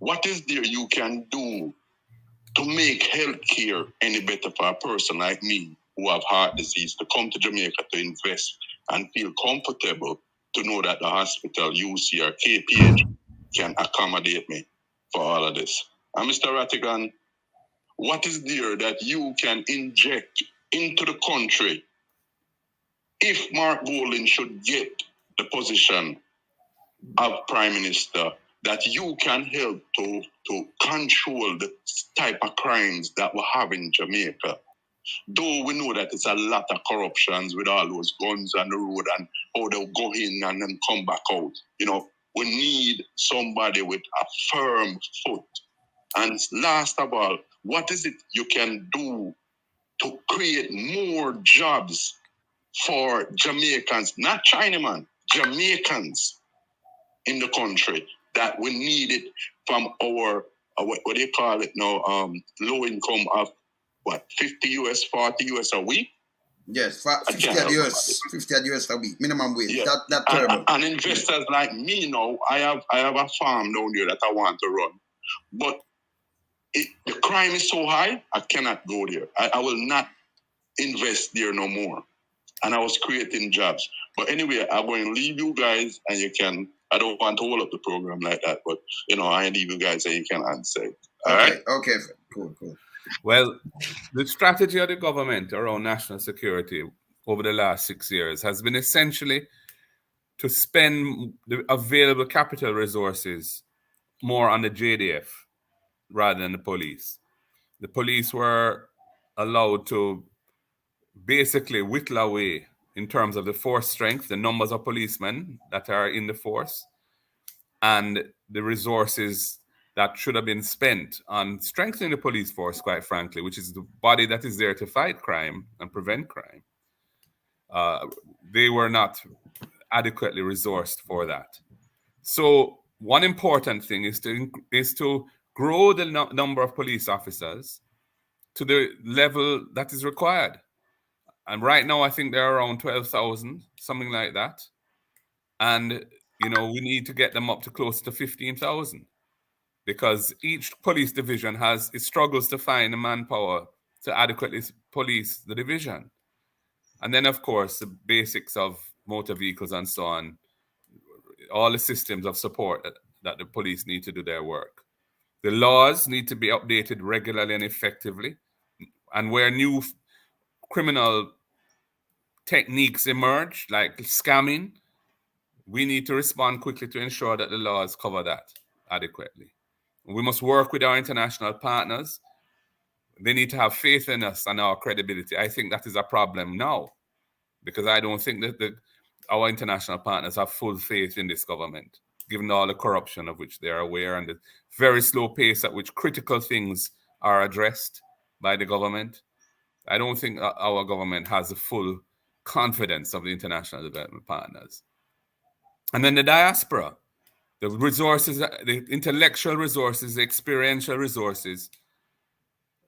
What is there you can do to make healthcare any better for a person like me who have heart disease to come to Jamaica to invest and feel comfortable to know that the hospital, UC or KPH can accommodate me for all of this? And Mr. Rattigan, what is there that you can inject into the country if Mark Golding should get the position of Prime Minister, that you can help to control the type of crimes that we have in Jamaica? Though we know that it's a lot of corruptions with all those guns on the road and how they'll go in and then come back out. You know, we need somebody with a firm foot. And last of all, what is it you can do to create more jobs for Jamaicans, not Chinaman, Jamaicans in the country, that we need it from our, what do you call it now, low income of, what, 50 US, 40 US a week? Yes, 50 US a week, minimum wage. Yeah. That terrible. And investors like me now, I have a farm down here that I want to run. But the crime is so high, I cannot go there. I will not invest there no more. And I was creating jobs. But anyway, I'm going to leave you guys, and you can, I don't want to hold up the program like that, but, you know, I leave you guys and you can answer. All right? Okay, cool. Well, the strategy of the government around national security over the last 6 years has been essentially to spend the available capital resources more on the JDF rather than the police. The police were allowed to basically whittle away in terms of the force strength, the numbers of policemen that are in the force, and the resources that should have been spent on strengthening the police force, quite frankly, which is the body that is there to fight crime and prevent crime. They were not adequately resourced for that. So one important thing is to grow the number of police officers to the level that is required. And right now, I think there are around 12,000, something like that. And, you know, we need to get them up to close to 15,000 because each police division it struggles to find the manpower to adequately police the division. And then, of course, the basics of motor vehicles and so on, all the systems of support that the police need to do their work. The laws need to be updated regularly and effectively. And where new criminal techniques emerge, like scamming, we need to respond quickly to ensure that the laws cover that adequately. We must work with our international partners. They need to have faith in us and our credibility. I think that is a problem now, because I don't think that our international partners have full faith in this government, given all the corruption of which they are aware and the very slow pace at which critical things are addressed by the government. I don't think our government has the full confidence of the international development partners. And then the diaspora, the resources, the intellectual resources, the experiential resources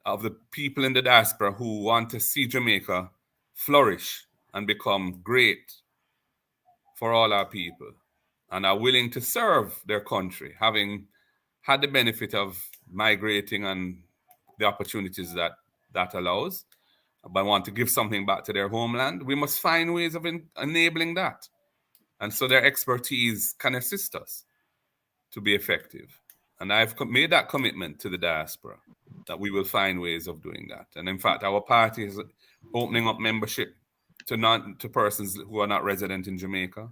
of the people in the diaspora who want to see Jamaica flourish and become great for all our people and are willing to serve their country, having had the benefit of migrating and the opportunities that allows, but want to give something back to their homeland. We must find ways of enabling that. And so their expertise can assist us to be effective. And I've made that commitment to the diaspora that we will find ways of doing that. And in fact, our party is opening up membership to persons who are not resident in Jamaica.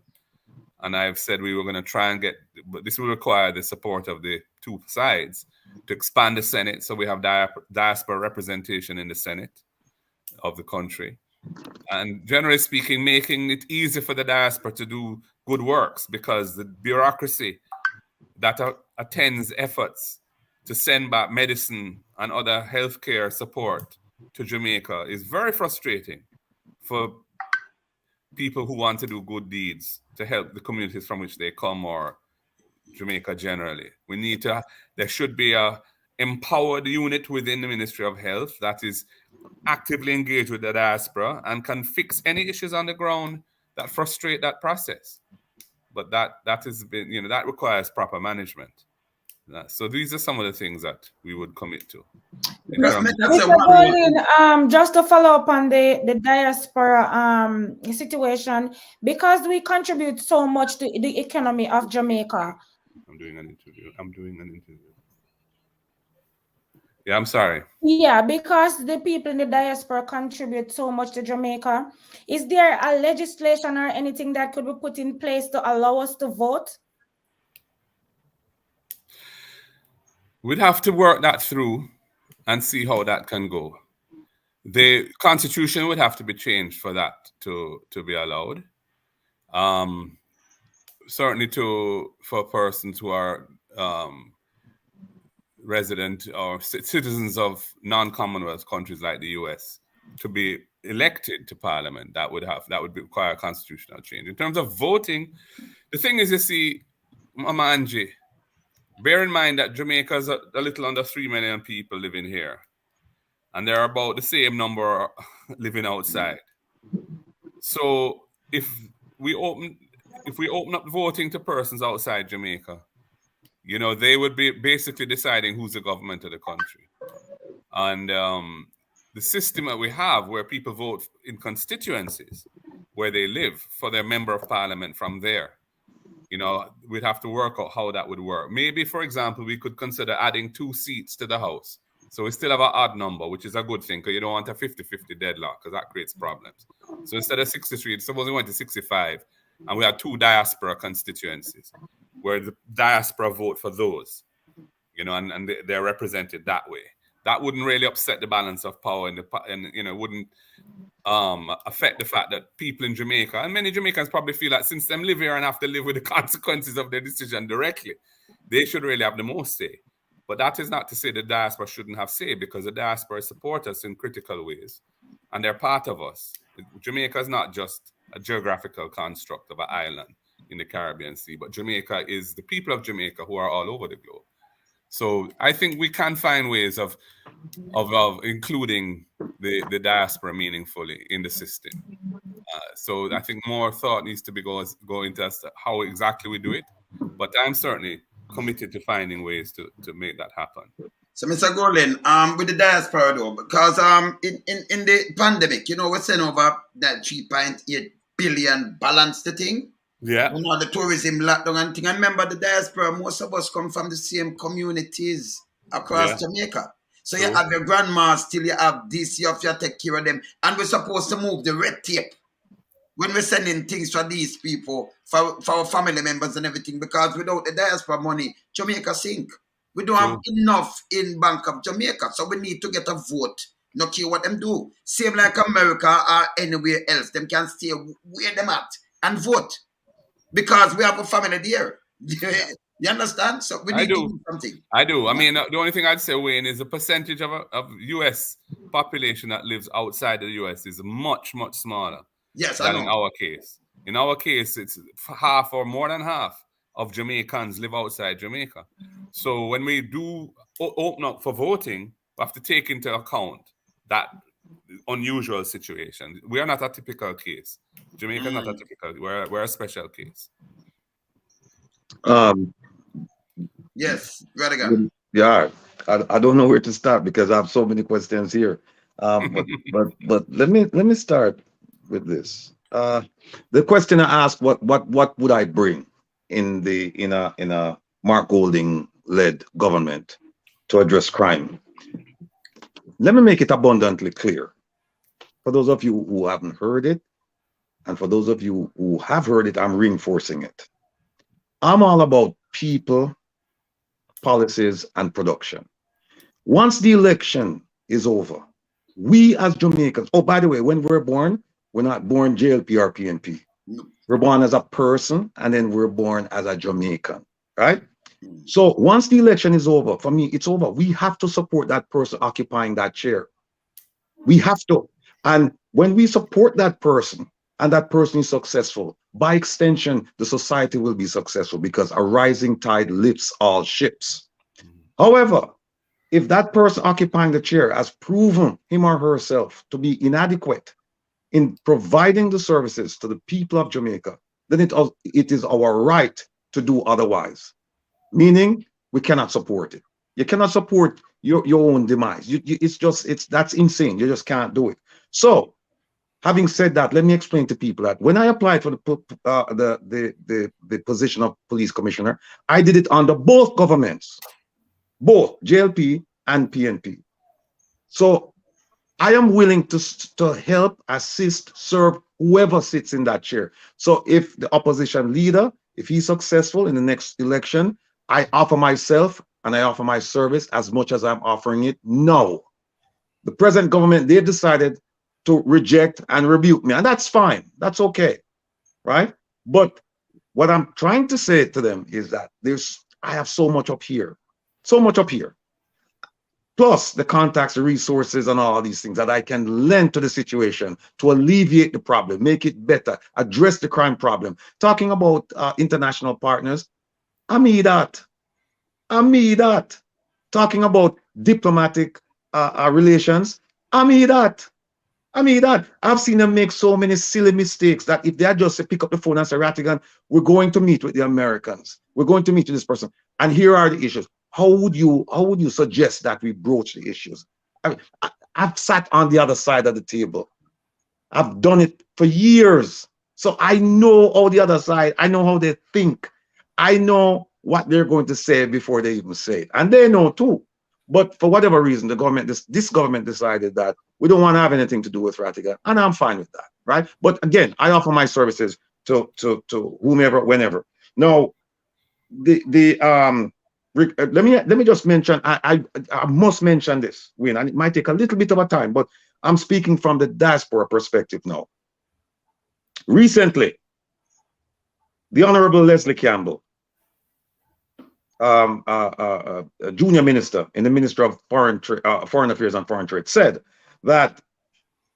And I've said we were going to try and get, but this will require the support of the two sides to expand the Senate. So we have diaspora representation in the Senate of the country. And generally speaking, making it easy for the diaspora to do good works, because the bureaucracy that attends efforts to send back medicine and other healthcare support to Jamaica is very frustrating for people who want to do good deeds to help the communities from which they come or Jamaica generally. There should be a empowered unit within the Ministry of Health that is actively engaged with the diaspora and can fix any issues on the ground that frustrate that process. But that has been, that requires proper management. So these are some of the things that we would commit to. Mr. Golding, just to follow up on the diaspora situation, because we contribute so much to the economy of Jamaica. I'm doing an interview. Yeah, I'm sorry. Yeah, because the people in the diaspora contribute so much to Jamaica. Is there a legislation or anything that could be put in place to allow us to vote? We'd have to work that through and see how that can go. The constitution would have to be changed for that to be allowed. Certainly for persons who are resident or citizens of non-Commonwealth countries like the US to be elected to Parliament, that would require a constitutional change. In terms of voting, the thing is, you see, Mama Angie, bear in mind that Jamaica is a little under 3 million people living here, and there are about the same number living outside. So if we open up voting to persons outside Jamaica, they would be basically deciding who's the government of the country. And the system that we have, where people vote in constituencies where they live for their member of parliament from there, we'd have to work out how that would work. Maybe, for example, we could consider adding 2 seats to the House. So we still have an odd number, which is a good thing, because you don't want a 50-50 deadlock, because that creates problems. So instead of 63, suppose we went to 65, and we had 2 diaspora constituencies, where the diaspora vote for those, and they're represented that way. That wouldn't really upset the balance of power, and wouldn't affect the fact that people in Jamaica, and many Jamaicans probably feel that since them live here and have to live with the consequences of their decision directly, they should really have the most say. But that is not to say the diaspora shouldn't have say, because the diaspora support us in critical ways, and they're part of us. Jamaica is not just a geographical construct of an island in the Caribbean Sea, but Jamaica is the people of Jamaica who are all over the globe. So I think we can find ways of including the diaspora meaningfully in the system. So I think more thought needs to be go into as to how exactly we do it. But I'm certainly committed to finding ways to make that happen. So, Mr. Golding, with the diaspora though, because in the pandemic, we sent over that 3.8 billion balance the thing. Yeah. The tourism lockdown and thing. And remember, the diaspora, most of us come from the same communities across Jamaica. So you have your grandmas, till you have this, you have to take care of them. And we're supposed to move the red tape when we're sending things for these people, for our family members and everything, because without the diaspora money, Jamaica sink. We don't have enough in Bank of Jamaica, so we need to get a vote. No care what them do. Same like America or anywhere else. Them can stay where them at and vote. Because we have a family there. You understand? So we need to do something. I do. I mean, the only thing I'd say, Wayne, is the percentage of U.S. population that lives outside the U.S. is much, much smaller than in our case. In our case, it's half or more than half of Jamaicans live outside Jamaica. So when we do open up for voting, We have to take into account that unusual situation. We are not a typical case. Jamaica is not a typical. We're a special case. Yes, Rattigan. Yeah, I don't know where to start because I have so many questions here. But let me start with this. The question I asked, what would I bring in a Mark Golding led government to address crime? Let me make it abundantly clear. For those of you who haven't heard it, and for those of you who have heard it, I'm reinforcing it. I'm all about people, policies, and production. Once the election is over, we as Jamaicans, oh, by the way, when we're born, we're not born JLP or PNP. We're born as a person, and then we're born as a Jamaican, right? So once the election is over, for me, it's over. We have to support that person occupying that chair. We have to. And when we support that person, and that person is successful, by extension, the society will be successful because a rising tide lifts all ships. However, if that person occupying the chair has proven him or herself to be inadequate in providing the services to the people of Jamaica, then it is our right to do otherwise. Meaning, we cannot support it. You cannot support your own demise. That's insane. You just can't do it. So, having said that, let me explain to people that when I applied for the position of police commissioner, I did it under both governments, both JLP and PNP. So I am willing to help, assist, serve whoever sits in that chair. So if the opposition leader, if he's successful in the next election, I offer myself and I offer my service as much as I'm offering it now. The present government, they've decided to reject and rebuke me, and that's fine. That's okay, right? But what I'm trying to say to them is that I have so much up here, plus the contacts, the resources, and all these things that I can lend to the situation to alleviate the problem, make it better, address the crime problem. Talking about international partners, I mean that. Talking about diplomatic relations, I mean that. I've seen them make so many silly mistakes that if they just pick up the phone and say, Rattigan, we're going to meet with the Americans. We're going to meet with this person. And here are the issues. How would you suggest that we broach the issues? I've sat on the other side of the table. I've done it for years. So I know all the other side. I know how they think. I know what they're going to say before they even say it. And they know too. But for whatever reason, the government, this government decided that we don't want to have anything to do with Rattigan, and I'm fine with that, right? But again, I offer my services to whomever, whenever. Now, let me just mention. I must mention this, Wayne, and it might take a little bit of a time, but I'm speaking from the diaspora perspective now. Recently, the Honorable Leslie Campbell, a junior minister in the Ministry of Foreign Affairs and Foreign Trade, said that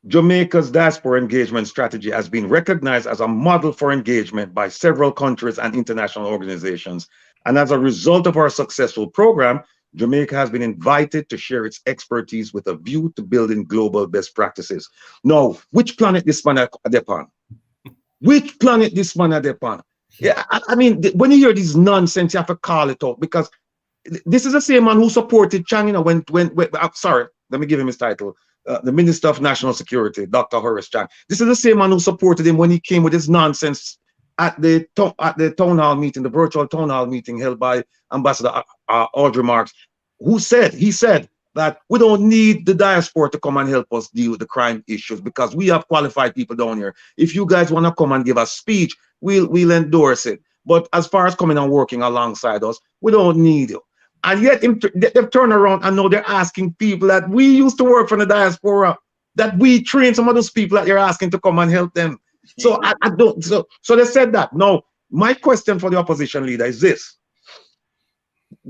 Jamaica's diaspora engagement strategy has been recognized as a model for engagement by several countries and international organizations. And as a result of our successful program, Jamaica has been invited to share its expertise with a view to building global best practices. Now, which planet this man upon? Which planet this man upon? Yeah, I mean, when you hear this nonsense, you have to call it out, because this is the same man who supported Chang, you know, when sorry, let me give him his title, the Minister of National Security, Dr. Horace Chang. This is the same man who supported him when he came with his nonsense at the town hall meeting, the virtual town hall meeting held by Ambassador Audrey Marks, he said that we don't need the diaspora to come and help us deal with the crime issues because we have qualified people down here. If you guys want to come and give a speech, we'll endorse it. But as far as coming and working alongside us, we don't need you. And yet they've turned around and now they're asking people that we used to work for the diaspora, that we train some of those people that you're asking to come and help them. So I don't. So they said that. Now, my question for the opposition leader is this: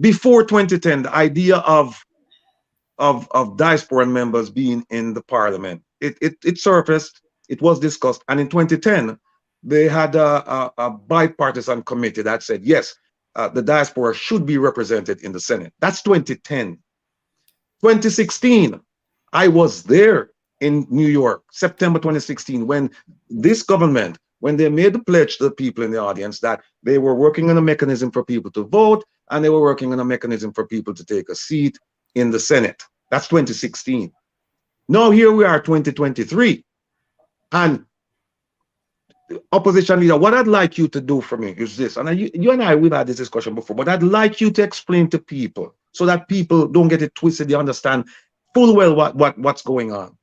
before 2010, the idea of diaspora members being in the parliament, it surfaced, it was discussed, and in 2010 they had a bipartisan committee that said yes, the diaspora should be represented in the Senate. That's 2010. 2016, I was there in New York, September 2016, when this government, when they made the pledge to the people in the audience that they were working on a mechanism for people to vote, and they were working on a mechanism for people to take a seat in the Senate. That's 2016. Now here we are, 2023. And opposition leader, what I'd like you to do for me is this, and you and I, we've had this discussion before, but I'd like you to explain to people so that people don't get it twisted, they understand full well what's going on.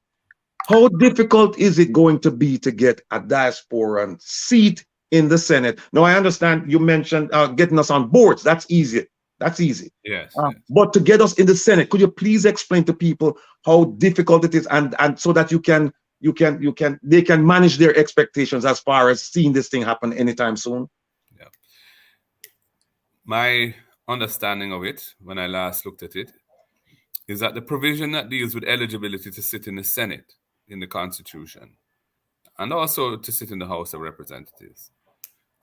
How difficult is it going to be to get a diaspora seat in the Senate? Now, I understand you mentioned getting us on boards. That's easy. That's easy. Yes, but to get us in the Senate, could you please explain to people how difficult it is, and so that they can manage their expectations as far as seeing this thing happen anytime soon? Yeah. My understanding of it, when I last looked at it, is that the provision that deals with eligibility to sit in the Senate in the Constitution, and also to sit in the House of Representatives,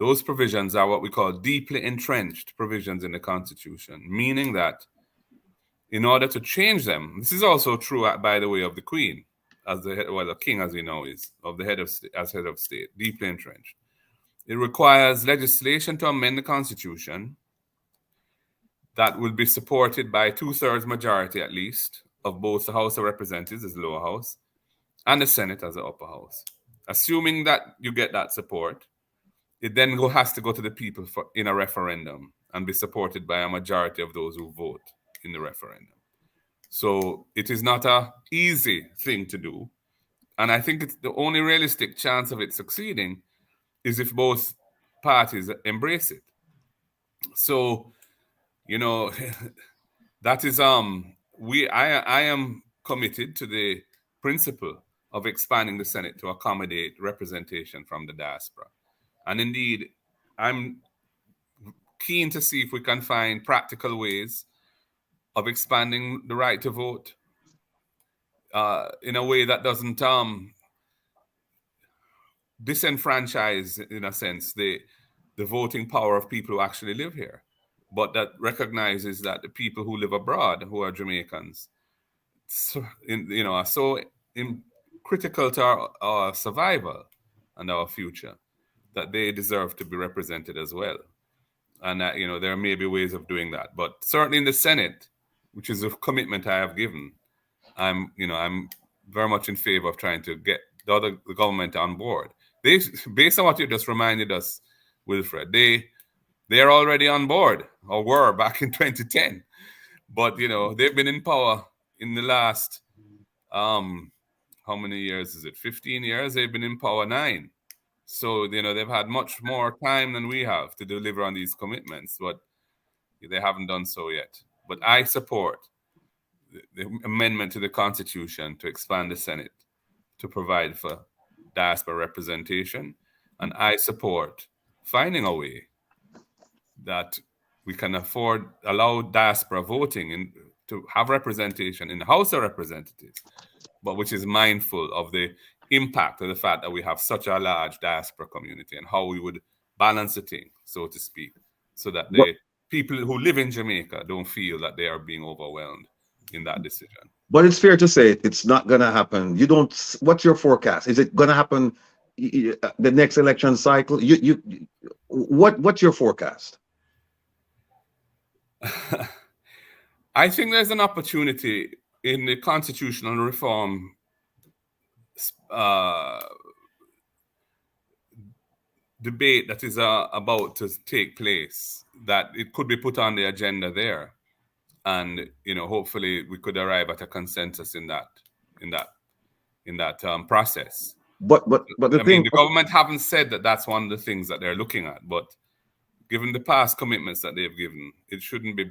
those provisions are what we call deeply entrenched provisions in the Constitution, meaning that in order to change them, this is also true, by the way, of the Queen, as the head, well, the King, as we know, is of the head of as head of state, deeply entrenched. It requires legislation to amend the Constitution that will be supported by 2/3 majority, at least, of both the House of Representatives as the lower house and the Senate as the upper house. Assuming that you get that support, it then has to go to the people in a referendum and be supported by a majority of those who vote in the referendum. So it is not an easy thing to do. And I think it's the only realistic chance of it succeeding is if both parties embrace it. So, you know, that is, I am committed to the principle of expanding the Senate to accommodate representation from the diaspora. And indeed, I'm keen to see if we can find practical ways of expanding the right to vote in a way that doesn't disenfranchise, in a sense, the voting power of people who actually live here, but that recognizes that the people who live abroad, who are Jamaicans, are so critical to our survival and our future, that they deserve to be represented as well. And that, there may be ways of doing that. But certainly in the Senate, which is a commitment I have given, I'm very much in favor of trying to get the government on board. Based on what you just reminded us, Wilfred, they are already on board, or were back in 2010. But, they've been in power in the last, how many years is it? 15 years? They've been in power 9. So, they've had much more time than we have to deliver on these commitments, but they haven't done so yet. But I support the amendment to the Constitution to expand the Senate to provide for diaspora representation. And I support finding a way that we can allow diaspora voting to have representation in the House of Representatives, but which is mindful of the impact of the fact that we have such a large diaspora community and how we would balance the thing, so to speak, so that the people who live in Jamaica don't feel that they are being overwhelmed in that decision. But it's fair to say it's not going to happen. What's your forecast? Is it going to happen the next election cycle? What's your forecast? I think there's an opportunity in the constitutional reform debate that is about to take place, that it could be put on the agenda there, and hopefully we could arrive at a consensus in that process. But the government haven't said that that's one of the things that they're looking at, but given the past commitments that they've given, it shouldn't be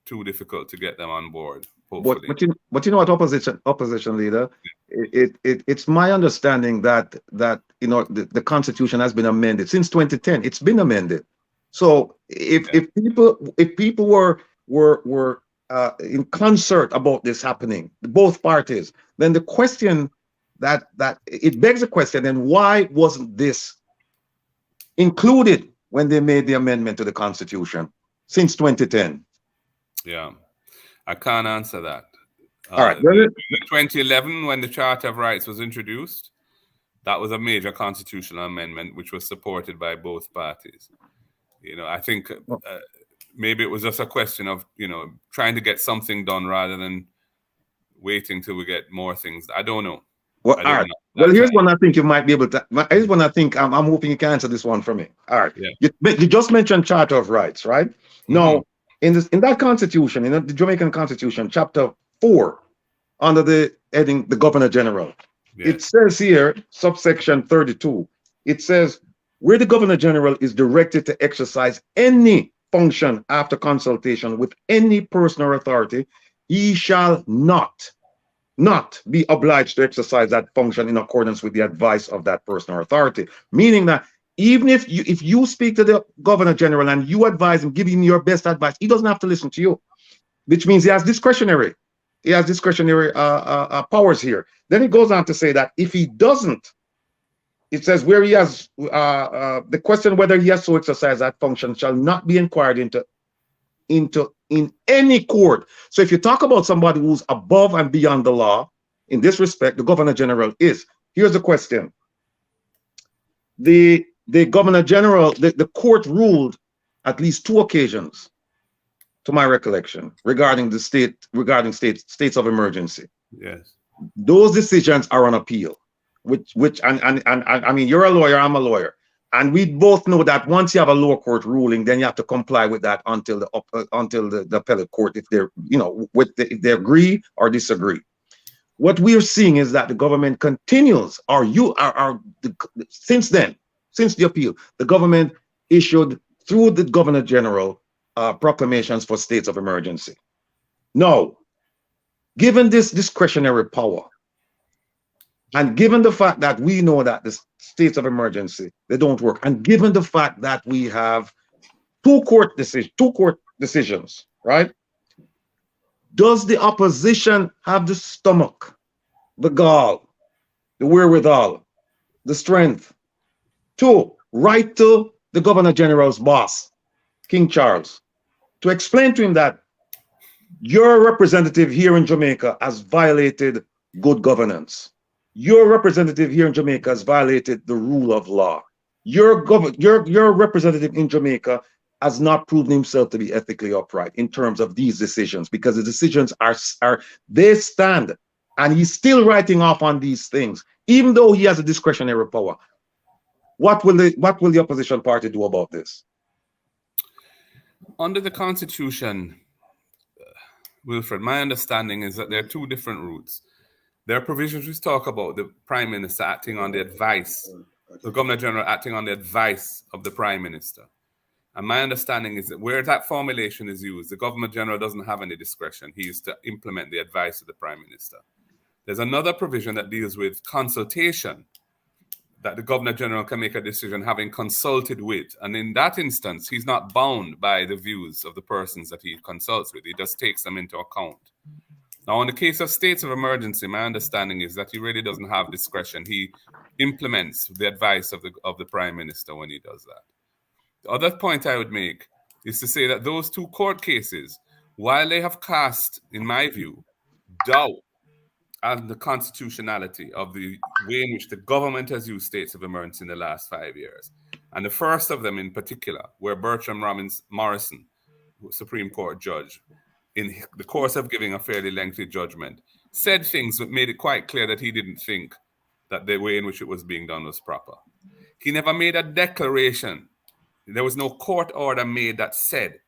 too difficult to get them on board. Hopefully. But you know what, opposition leader, it's my understanding that the Constitution has been amended since 2010. It's been amended. So if people were in concert about this happening, both parties, then the question that it begs a question: then why wasn't this included when they made the amendment to the Constitution since 2010? Yeah, I can't answer that. All right. In 2011, when the Charter of Rights was introduced, that was a major constitutional amendment which was supported by both parties. I think maybe it was just a question of, trying to get something done rather than waiting till we get more things. I don't know. Well, all right. Well, here's one I think you might be able to. Here's one I think I'm hoping you can answer this one for me. All right. Yeah. You just mentioned Charter of Rights, right? Mm-hmm. Now, in that constitution, in the Jamaican Constitution, Chapter 4, under the heading the Governor General, it says here, subsection 32, it says, where the Governor General is directed to exercise any function after consultation with any person or authority, he shall not be obliged to exercise that function in accordance with the advice of that person or authority. Meaning that even if you speak to the Governor General and you advise him, give him your best advice, he doesn't have to listen to you, which means he has discretionary powers here. Then it goes on to say that if he doesn't, it says where he has the question whether he has to exercise that function shall not be inquired into in any court. So if you talk about somebody who's above and beyond the law, in this respect, the Governor General is. Here's the question. The Governor General, the court ruled at least 2 occasions, to my recollection, regarding states of emergency. Yes. Those decisions are on appeal, which I mean, you're a lawyer, I'm a lawyer. And we both know that once you have a lower court ruling, then you have to comply with that until the appellate court, if they're, if they agree or disagree. What we are seeing is that the government continues, since the appeal, the government issued through the Governor General proclamations for states of emergency. Now, given this discretionary power, and given the fact that we know that the states of emergency, they don't work, and given the fact that we have two court decisions, right? Does the opposition have the stomach, the gall, the wherewithal, the strength to write to the Governor General's boss, King Charles, to explain to him that your representative here in Jamaica has violated good governance? Your representative here in Jamaica has violated the rule of law. Your representative in Jamaica has not proven himself to be ethically upright in terms of these decisions, because the decisions they stand, and he's still writing off on these things, even though he has a discretionary power. What will the opposition party do about this? Under the Constitution, Wilfred, my understanding is that there are 2 different routes. There are provisions which talk about the Prime Minister acting on the advice, the Governor General acting on the advice of the Prime Minister. And my understanding is that where that formulation is used, the Governor General doesn't have any discretion. He is to implement the advice of the Prime Minister. There's another provision that deals with consultation, that the Governor General can make a decision having consulted with. And in that instance, he's not bound by the views of the persons that he consults with. He just takes them into account. Now, in the case of states of emergency, my understanding is that he really doesn't have discretion. He implements the advice of the Prime Minister when he does that. The other point I would make is to say that those 2 court cases, while they have cast, in my view, doubt on the constitutionality of the way in which the government has used states of emergency in the last 5 years, and the first of them in particular, where Bertram Morrison, Supreme Court judge, in the course of giving a fairly lengthy judgment, said things that made it quite clear that he didn't think that the way in which it was being done was proper. He never made a declaration. There was no court order made that said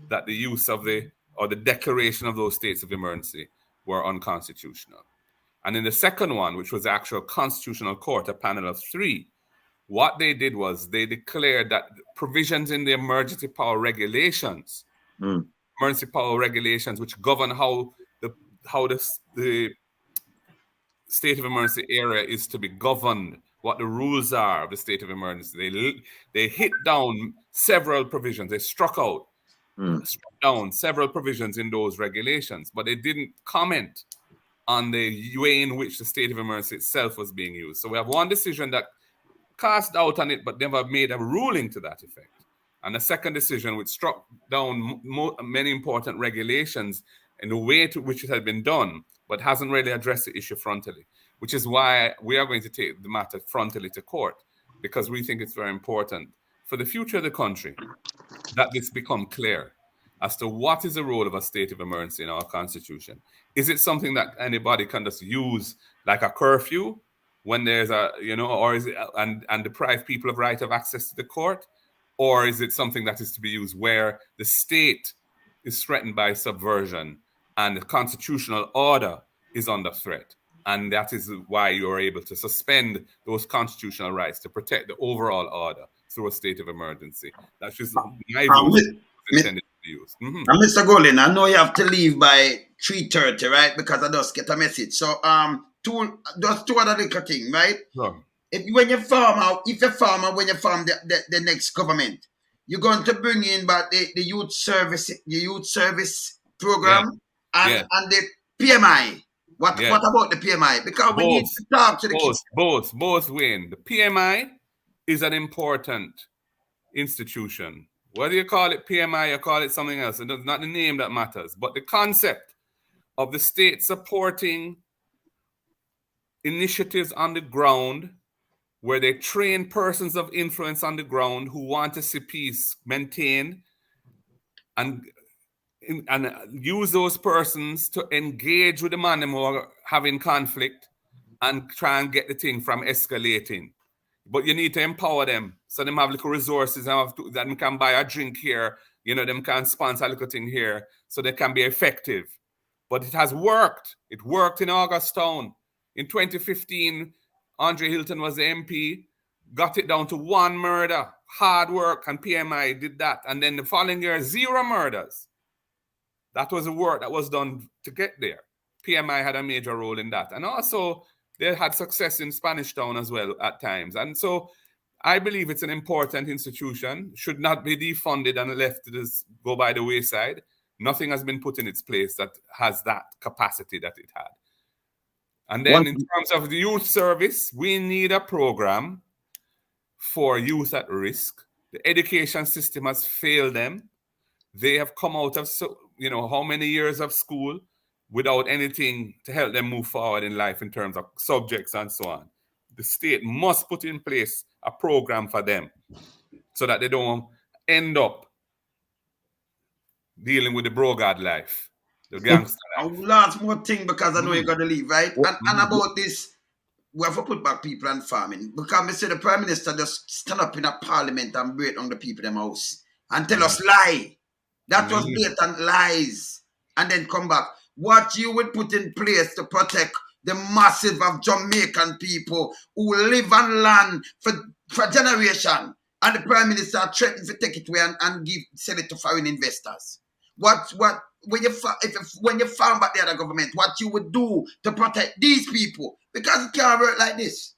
that the use of the declaration of those states of emergency were unconstitutional. And in the second one, which was the actual constitutional court, a panel of 3, what they did was they declared that provisions in the emergency power regulations, emergency power regulations, which govern how the state of emergency area is to be governed, what the rules are of the state of emergency. They hit down several provisions. They struck down several provisions in those regulations, but they didn't comment on the way in which the state of emergency itself was being used. So we have one decision that cast doubt on it, but never made a ruling to that effect. And the second decision, which struck down many important regulations in the way to which it had been done, but hasn't really addressed the issue frontally, which is why we are going to take the matter frontally to court, because we think it's very important for the future of the country that this become clear as to what is the role of a state of emergency in our constitution. Is it something that anybody can just use like a curfew when there's a, or is it, and deprive people of right of access to the court? Or is it something that is to be used where the state is threatened by subversion and the constitutional order is under threat? And that is why you're able to suspend those constitutional rights to protect the overall order through a state of emergency. That's just my view. Intended to be used. And Mr. Golden, I know you have to leave by 3:30, right? Because I just get a message. So just two other little things, right? Sure. If you farm the next government, you're going to bring in back the youth service program and the PMI. What about the PMI? Because we need to talk to the kids. Both, Wayne. The PMI is an important institution. Whether you call it PMI or call it something else, it's not the name that matters, but the concept of the state supporting initiatives on the ground where they train persons of influence on the ground who want to see peace maintained and use those persons to engage with the man who are having conflict and try and get the thing from escalating. But you need to empower them so them have little resources and them can buy a drink here, them can sponsor a little thing here so they can be effective. But it has worked. It worked in Augustown. In 2015, Andre Hilton was the MP, got it down to 1 murder, hard work, and PMI did that. And then the following year, 0 murders. That was the work that was done to get there. PMI had a major role in that. And also, they had success in Spanish Town as well at times. And so I believe it's an important institution, should not be defunded and left to just go by the wayside. Nothing has been put in its place that has that capacity that it had. And then in terms of the youth service, we need a program for youth at risk. The education system has failed them. They have come out of, how many years of school without anything to help them move forward in life in terms of subjects and so on. The state must put in place a program for them so that they don't end up dealing with the brogard life, the gangster life. Last more thing, because I know you're going to leave, right? And about this, we have to put back people and farming. Because I say the Prime Minister just stand up in a parliament and break on the people in the house and tell us lie. That was blatant lies. And then come back. What you would put in place to protect the massive of Jamaican people who live on land for generation, and the Prime Minister threatened to take it away and sell it to foreign investors. When you farm back the other government, what you would do to protect these people, because it can't work like this.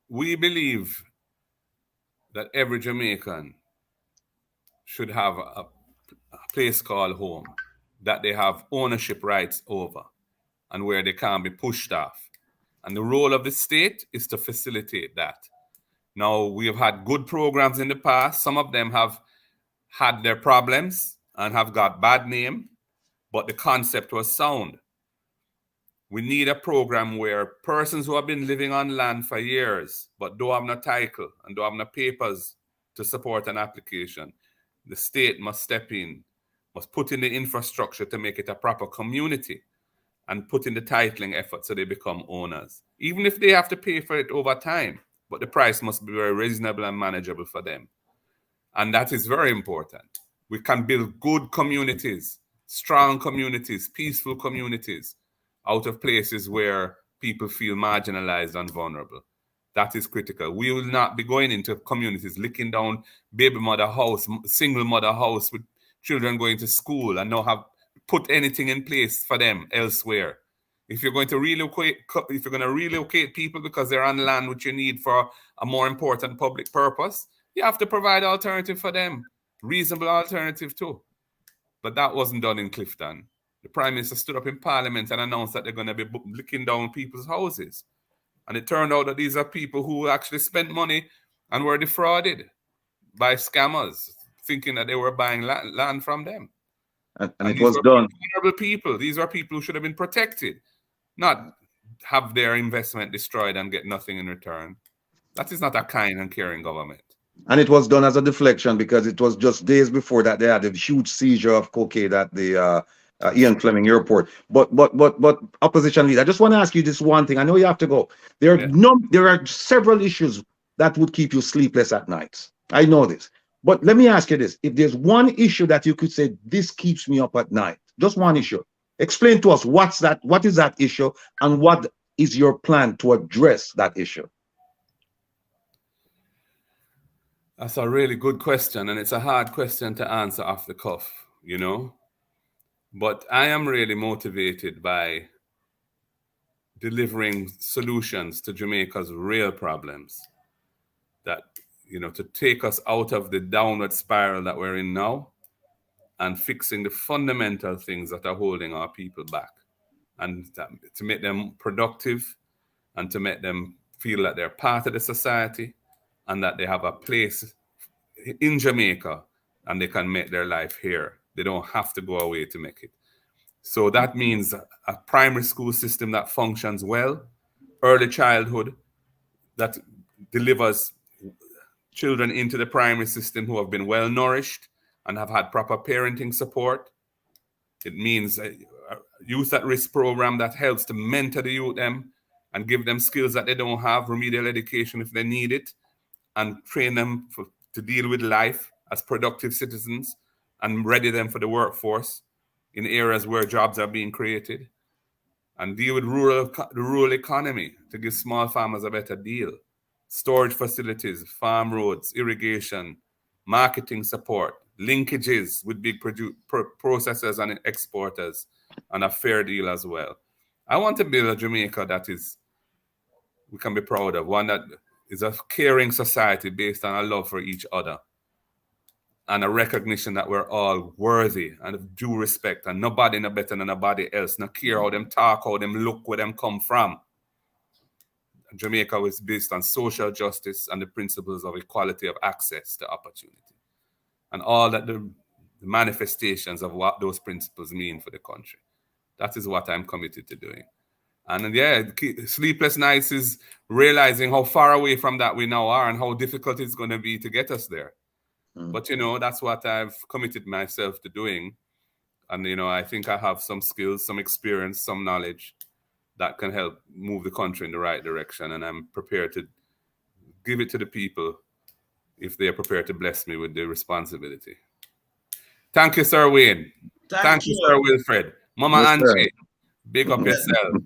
We believe that every Jamaican should have a place called home that they have ownership rights over and where they can't be pushed off. And the role of the state is to facilitate that. Now, we have had good programs in the past. Some of them have had their problems and have got bad name, but the concept was sound. We need a program where persons who have been living on land for years but don't have no title and don't have no papers to support an application, the state must step in, must put in the infrastructure to make it a proper community and put in the titling effort so they become owners. Even if they have to pay for it over time, but the price must be very reasonable and manageable for them. And that is very important. We can build good communities, strong communities, peaceful communities out of places where people feel marginalized and vulnerable. That is critical. We will not be going into communities licking down baby mother house, single mother house with children going to school and not have put anything in place for them elsewhere. If you're going to relocate people because they're on land which you need for a more important public purpose, you have to provide alternative for them, reasonable alternative too. But that wasn't done in Clifton. The Prime Minister stood up in Parliament and announced that they're going to be licking down people's houses. And it turned out that these are people who actually spent money and were defrauded by scammers, thinking that they were buying land from them. And it was done. Vulnerable people. These are people who should have been protected. not have their investment destroyed and get nothing in return. That is not a kind and caring government. And it was done as a deflection because it was just days before that they had a huge seizure of cocaine at the Ian Fleming Airport. But opposition leader, I just want to ask you this one thing. I know you have to go. There are several issues that would keep you sleepless at nights. I know this. But let me ask you this. If there's one issue that you could say, this keeps me up at night, just one issue, explain to us what is that issue and what is your plan to address that issue? That's a really good question, and it's a hard question to answer off the cuff, you know. But I am really motivated by delivering solutions to Jamaica's real problems that, you know, to take us out of the downward spiral that we're in now and fixing the fundamental things that are holding our people back, and to make them productive and to make them feel that they're part of the society and that they have a place in Jamaica and they can make their life here. They don't have to go away to make it. So that means a primary school system that functions well, early childhood that delivers children into the primary system who have been well nourished and have had proper parenting support. It means a youth at risk program that helps to mentor the youth them and give them skills that they don't have, remedial education if they need it, and train them to deal with life as productive citizens and ready them for the workforce in areas where jobs are being created, and deal with the rural economy to give small farmers a better deal, storage facilities, farm roads, irrigation, marketing support, linkages with big processors and exporters, and a fair deal as well. I want to build a Jamaica that we can be proud of, one that is a caring society based on a love for each other and a recognition that we're all worthy and of due respect, and nobody no better than nobody else, no care how them talk, how them look, where them come from. Jamaica was based on social justice and the principles of equality of access to opportunity, and all that the manifestations of what those principles mean for the country. That is what I'm committed to doing. And yeah, sleepless nights is realizing how far away from that we now are and how difficult it's going to be to get us there. But, you know, that's what I've committed myself to doing. And, you know, I think I have some skills, some experience, some knowledge that can help move the country in the right direction. And I'm prepared to give it to the people if they are prepared to bless me with the responsibility. Thank you, Sir Wayne. Thank you, Sir Wilfred. Mama Angie, big up yourself.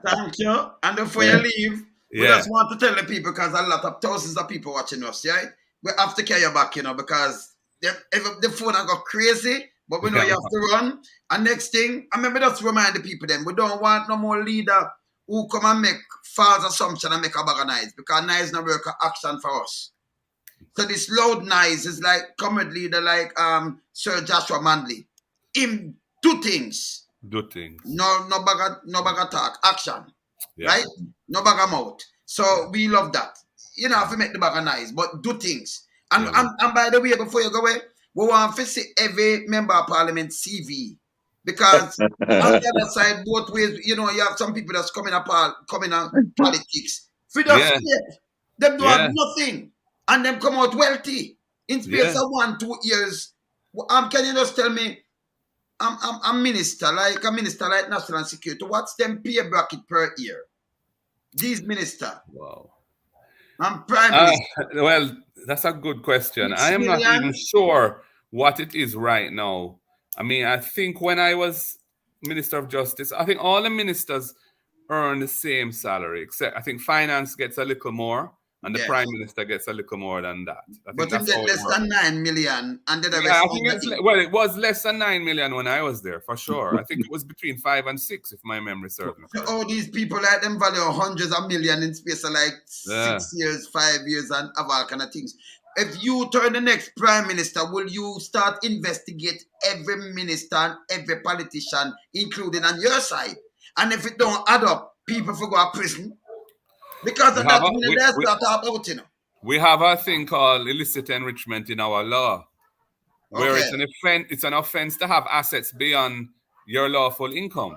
Thank you. And before you leave, we just want to tell the people, because a lot of thousands of people watching us, yeah? We have to carry you back, you know, because the phone I got crazy, but we know you have to run. And next thing, I remember just remind the people then, we don't want no more leader who come and make false assumption and make a bag of noise, because noise not work action for us. So this loud noise is like comrade leader like Sir Joshua Manley. Him do things. Do things. No bag of talk. Action. Right? No bag of mouth. So we love that. You know, have to make the bag of noise, but do things. And by the way, before you go away, we want to see every member of parliament CV. Because on the other side, both ways, you know, you have some people that's coming out politics. Freedom them do have nothing. And them come out wealthy in space of 1-2 years. Can you just tell me, I'm a minister like national security. What's them pay bracket per year? These minister. Wow. I'm prime minister. Well, that's a good question. I am not even sure what it is right now. I mean, I think when I was Minister of Justice, I think all the ministers earn the same salary, except I think finance gets a little more. And the Prime Minister gets a little more than that. But it get less than 9 million. And then I think it was less than 9 million when I was there, for sure. I think it was between 5 and 6, if my memory serves me. So all these people like them value hundreds of millions in space of like 6 years, 5 years, and all kind of things. If you turn the next Prime Minister, will you start investigate every minister and every politician, including on your side? And if it don't add up, people will go to prison. Because of that, we have a thing called illicit enrichment in our law, where it's an offense to have assets beyond your lawful income.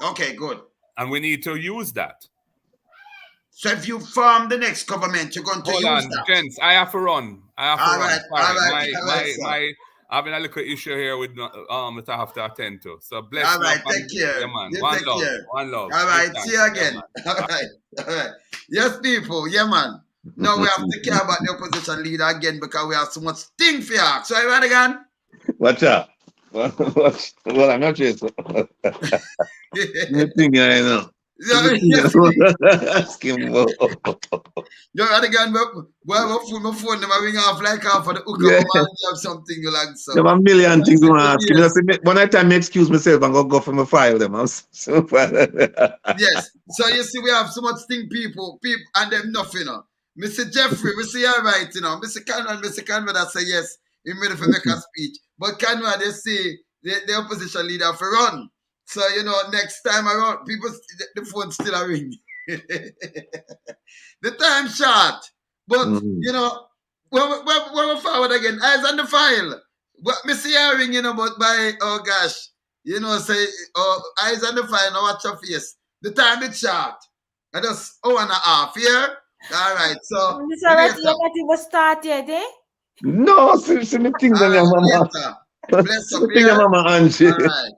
Okay, good. And we need to use that. So if you form the next government, you're going to use that. Gents, I have to run. All right. I'm having a little issue here with that I have to attend to. So bless you. All right, take care. Yeah, man. Take care. One love. All right, see you again. Yeah, all right. Yes, people. Yeah, man. Now we have to care about the opposition leader again because we have so much thing for you. So, Rattigan. Watch out. Well, I'm not sure. Nothing I know. Ask him. Yo, Rattigan, my phone them ring off like half of the hook of something you like so. There are a million things to ask him. One time I excuse myself and go for my file them. I'm so Yes. So you see, we have so much thing people and them nothing. Mr. Jeffrey, we see all right, Mr. Conrad, I say yes, he made for make a speech. But Conrad, they say the opposition leader for run. So, next time around, the phone still a ring. The time short. But, we're forward again. Eyes on the file. What me see a ring, but by, oh gosh, say, eyes on the file, now watch your face. The time is short. I just hour and a half, yeah? All right, so. Mr. Rattigan, you was start yet, eh? No, see me things on your mama. Bless up, Mama Angie. All right.